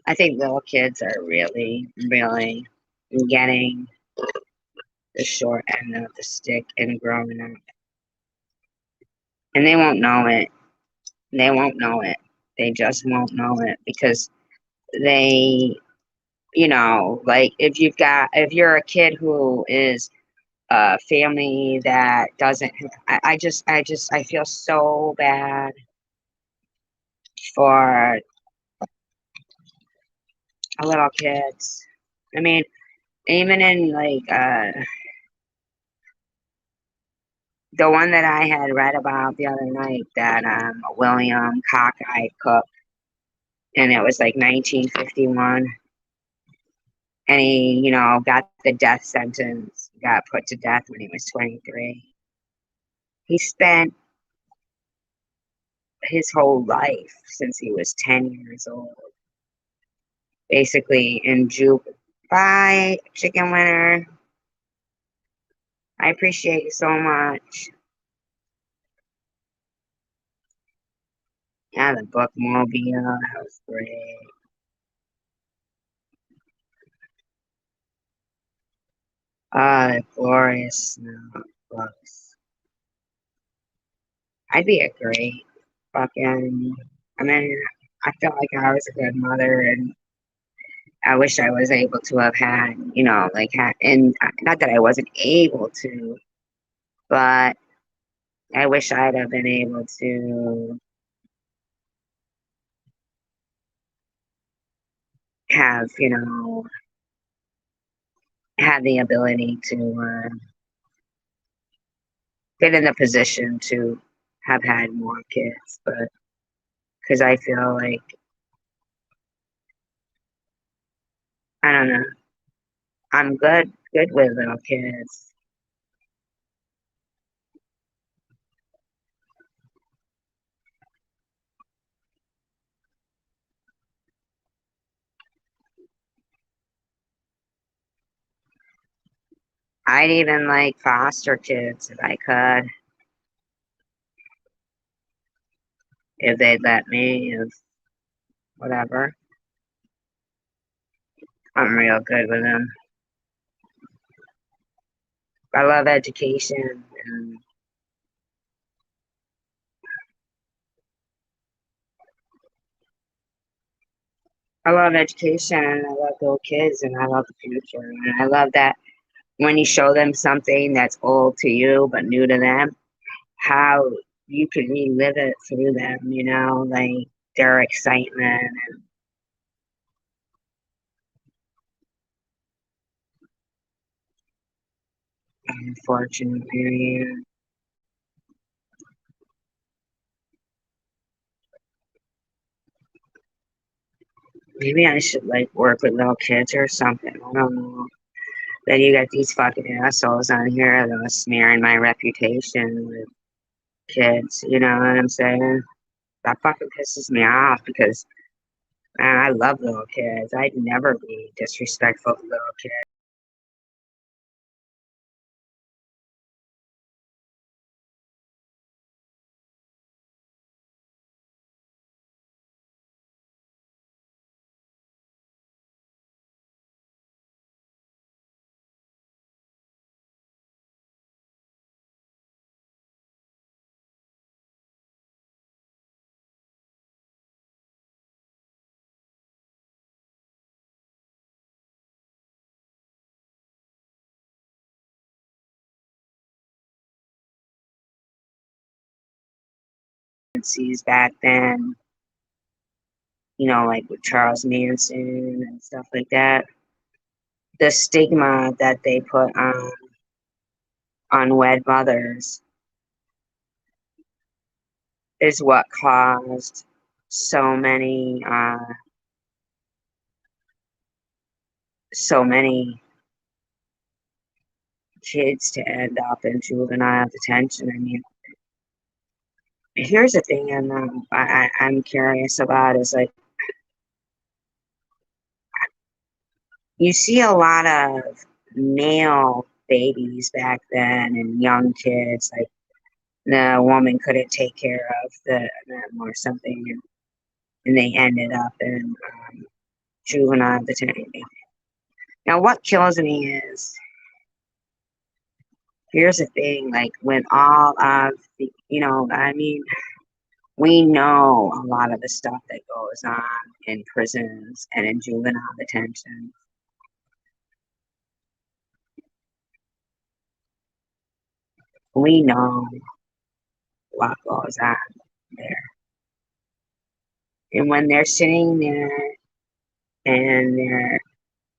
I think little kids are really, really getting the short end of the stick and growing up. And they won't know it. They won't know it. They just won't know it because they, like if you're a kid who is a family that doesn't, I feel so bad for little kids. I mean, even in like the one that I had read about the other night, that William Cockeye Cook, and it was like 1951, and he, got the death sentence, got put to death when he was 23. He spent his whole life since he was 10 years old, basically in juke. Bye, chicken winner. I appreciate you so much. Yeah, the bookmobile, that was great. Glorious smell of books. I'd be a great fucking. I mean, I felt like I was a good mother, and I wish I was able to have had, and not that I wasn't able to, but I wish I'd have been able to have, had the ability to get in the position to have had more kids, but because I feel like I don't know, I'm good with little kids. I'd even like foster kids if I could, if they'd let me, if whatever. I'm real good with them. I love education, and I love education, and I love little kids, and I love the future, and I love that when you show them something that's old to you but new to them, how you can relive it through them, like their excitement. And unfortunately, maybe I should like work with little kids or something. I don't know. Then you got these fucking assholes on here that are smearing my reputation with kids. You know what I'm saying? That fucking pisses me off because man, I love little kids. I'd never be disrespectful to little kids. Sees back then, like with Charles Manson and stuff like that. The stigma that they put on unwed mothers is what caused so many kids to end up in juvenile detention. I mean, here's the thing, and I'm curious about is like you see a lot of male babies back then and young kids, like the woman couldn't take care of them or something, and they ended up in juvenile detention. Now, what kills me is here's the thing, like when all of I mean, we know a lot of the stuff that goes on in prisons and in juvenile detention. We know what goes on there. And when they're sitting there and they're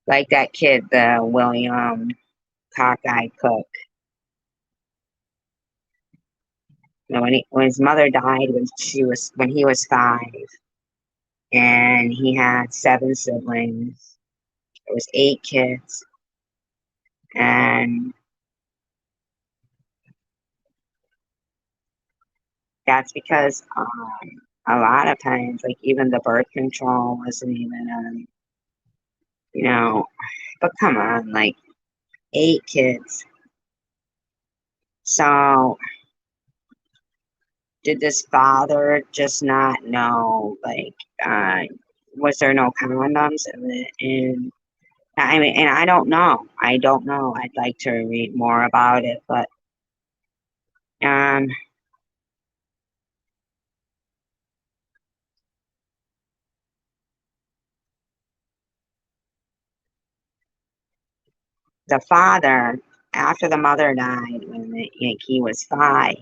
like that kid, the William Cockeye Cook, when his mother died when he was 5, and he had 7 siblings. It was 8 kids, and that's because a lot of times, like even the birth control wasn't even, you know. But come on, like 8 kids. So did this father just not know? Like, uh, was there no condoms in I mean, and I don't know. I don't know. I'd like to read more about it, but um, the father, after the mother died, when he was 5,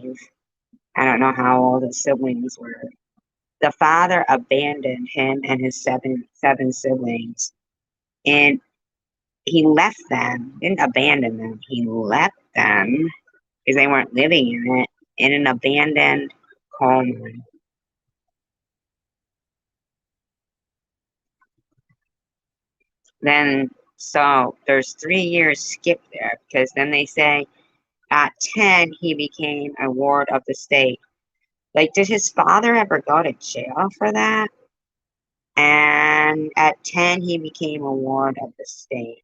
I don't know how old his siblings were. The father abandoned him and his seven siblings, and he left them. Didn't abandon them. He left them because they weren't living in it in an abandoned home. Then so there's 3 years skipped there because then they say at 10 he became a ward of the state. Like, did his father ever go to jail for that? And at 10 he became a ward of the state.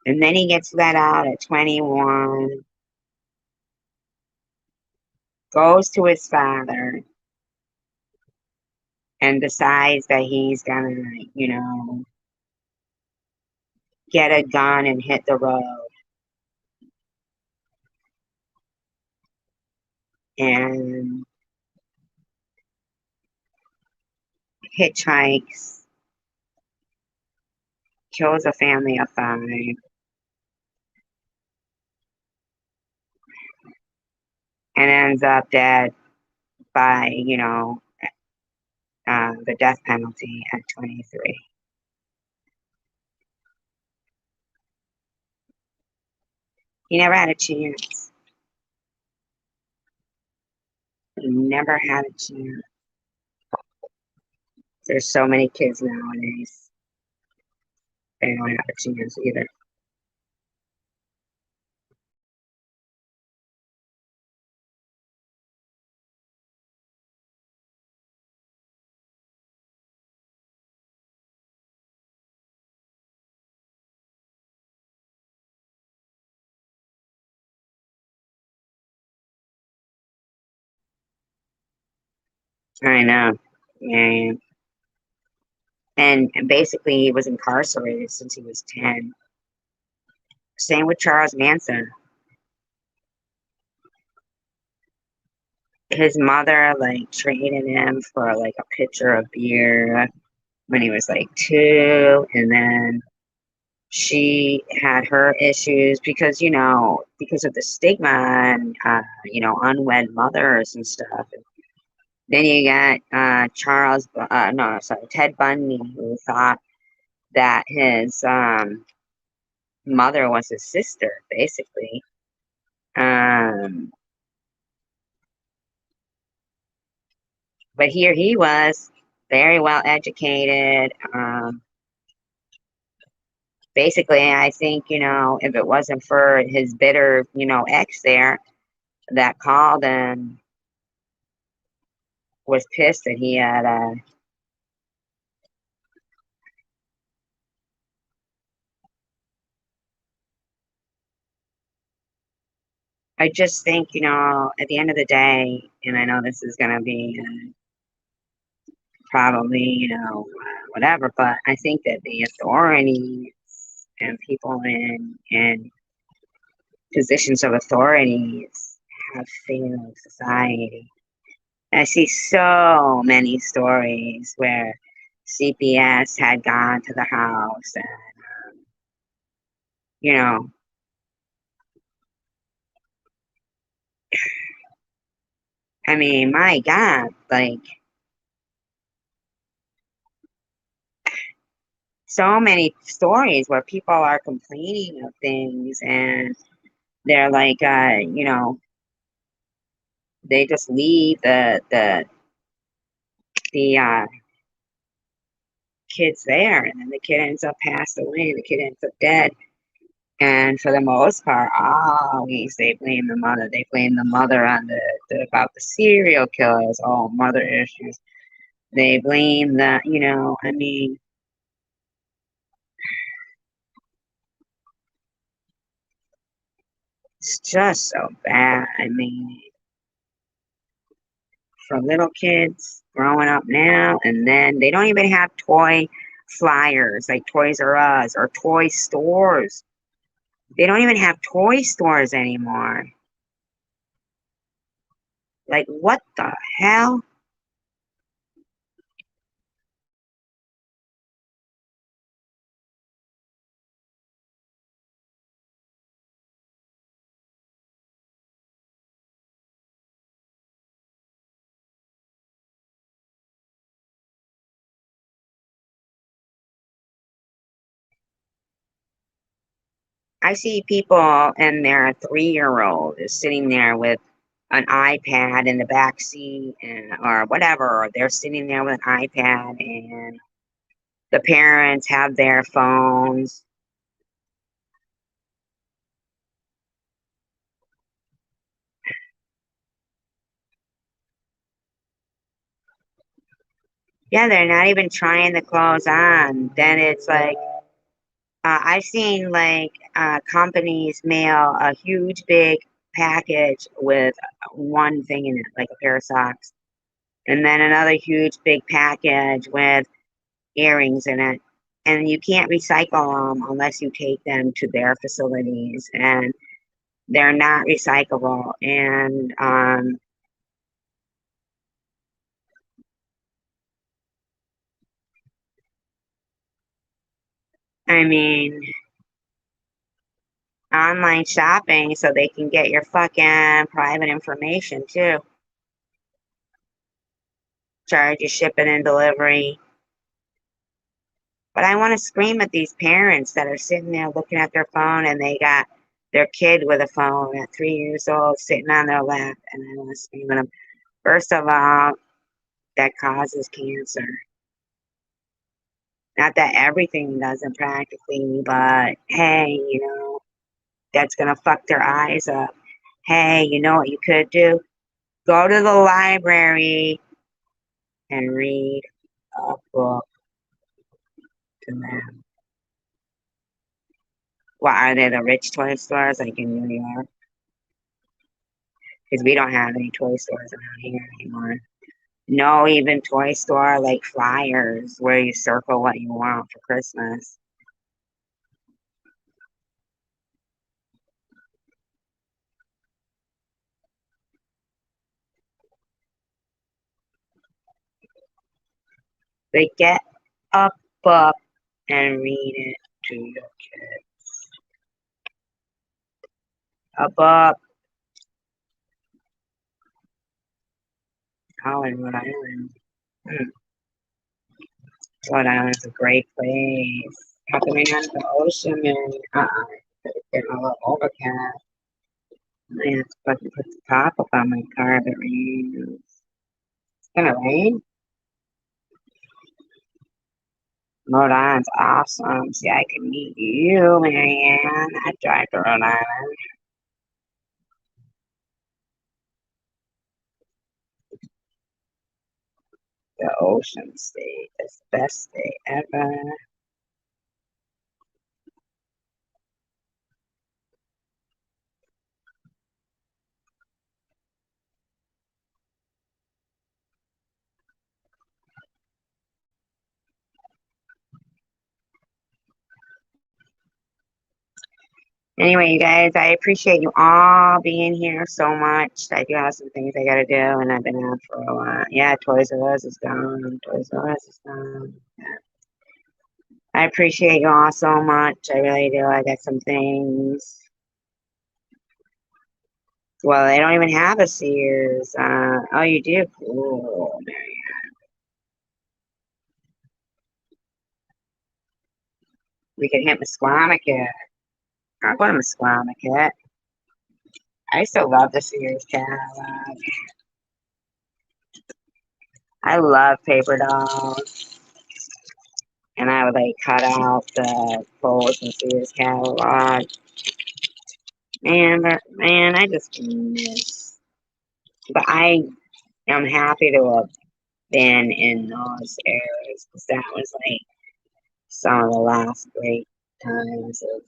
And then he gets let out at 21, goes to his father, and decides that he's gonna, you know, get a gun and hit the road. And hitchhikes, kills a family of five, and ends up dead by, the death penalty at 23. He never had a chance. He never had a chance. There's so many kids nowadays. They don't have a chance either. I know. Yeah. And basically, he was incarcerated since he was 10. Same with Charles Manson. His mother, like, traded him for, like, a pitcher of beer when he was, like, 2. And then she had her issues because, because of the stigma and, unwed mothers and stuff. Then you got no, sorry, Ted Bundy, who thought that his mother was his sister, basically. Um, but here he was, very well educated. Basically, I think, if it wasn't for his bitter, ex there that called and was pissed that he had I just think, at the end of the day, and I know this is going to be probably, whatever, but I think that the authorities and people in positions of authorities have failed society. I see so many stories where CPS had gone to the house and, you know, I mean, my God, like, so many stories where people are complaining of things and they're like, they just leave the kids there, and then the kid ends up passed away, the kid ends up dead. And for the most part, always they blame the mother. They blame the mother on about the serial killers, all mother issues. They blame I mean, it's just so bad. I mean, for little kids growing up now, and then they don't even have toy flyers like Toys R Us or toy stores. They don't even have toy stores anymore. Like, what the hell? I see people and their 3-year-old is sitting there with an iPad in the back seat or whatever, or they're sitting there with an iPad and the parents have their phones. Yeah, they're not even trying the clothes on. Then it's like, I've seen like companies mail a huge big package with one thing in it, like a pair of socks, and then another huge big package with earrings in it. And you can't recycle them unless you take them to their facilities, and they're not recyclable. And I mean, online shopping so they can get your fucking private information too. Charge you shipping and delivery. But I want to scream at these parents that are sitting there looking at their phone and they got their kid with a phone at 3 years old sitting on their lap, and I want to scream at them. First of all, that causes cancer. Not that everything doesn't practically, but hey, that's gonna fuck their eyes up. Hey, you know what you could do? Go to the library and read a book to them. What are they, the rich toy stores like in New York? Because we don't have any toy stores around here anymore. No, even toy store like flyers where you circle what you want for Christmas. They get a book and read it to your kid. A book. Oh, in Rhode Island. Hmm. Rhode Island's a great place. How come we not at the ocean, man? It's getting a little overcast. I have to fucking put the top up on my car if it rains. It's gonna rain? Rhode Island's awesome. See, I can meet you, Marianne. I drive to Rhode Island. The ocean state. It's the best state ever. Anyway, you guys, I appreciate you all being here so much. I do have some things I gotta do, and I've been out for a while. Yeah, Toys R Us is gone. Toys R Us is gone. I appreciate you all so much. I really do. I got some things. Well, they don't even have a Sears. Oh, you do? Cool. We could hit Mesquamaket. I'll go to Mesquamaket. I still love the Sears catalog. I love paper dolls. And I would like cut out the clothes and Sears catalog. Man, I just miss. But I am happy to have been in those areas because that was like some of the last great times of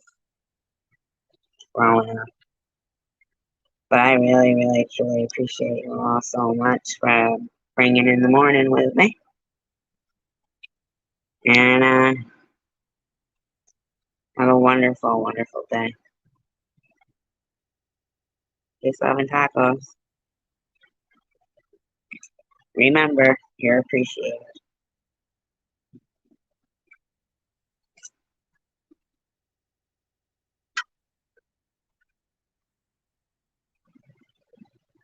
growing up. But I really, really, truly appreciate you all so much for bringing in the morning with me. And have a wonderful, wonderful day. Peace, love, and tacos. Remember, you're appreciated.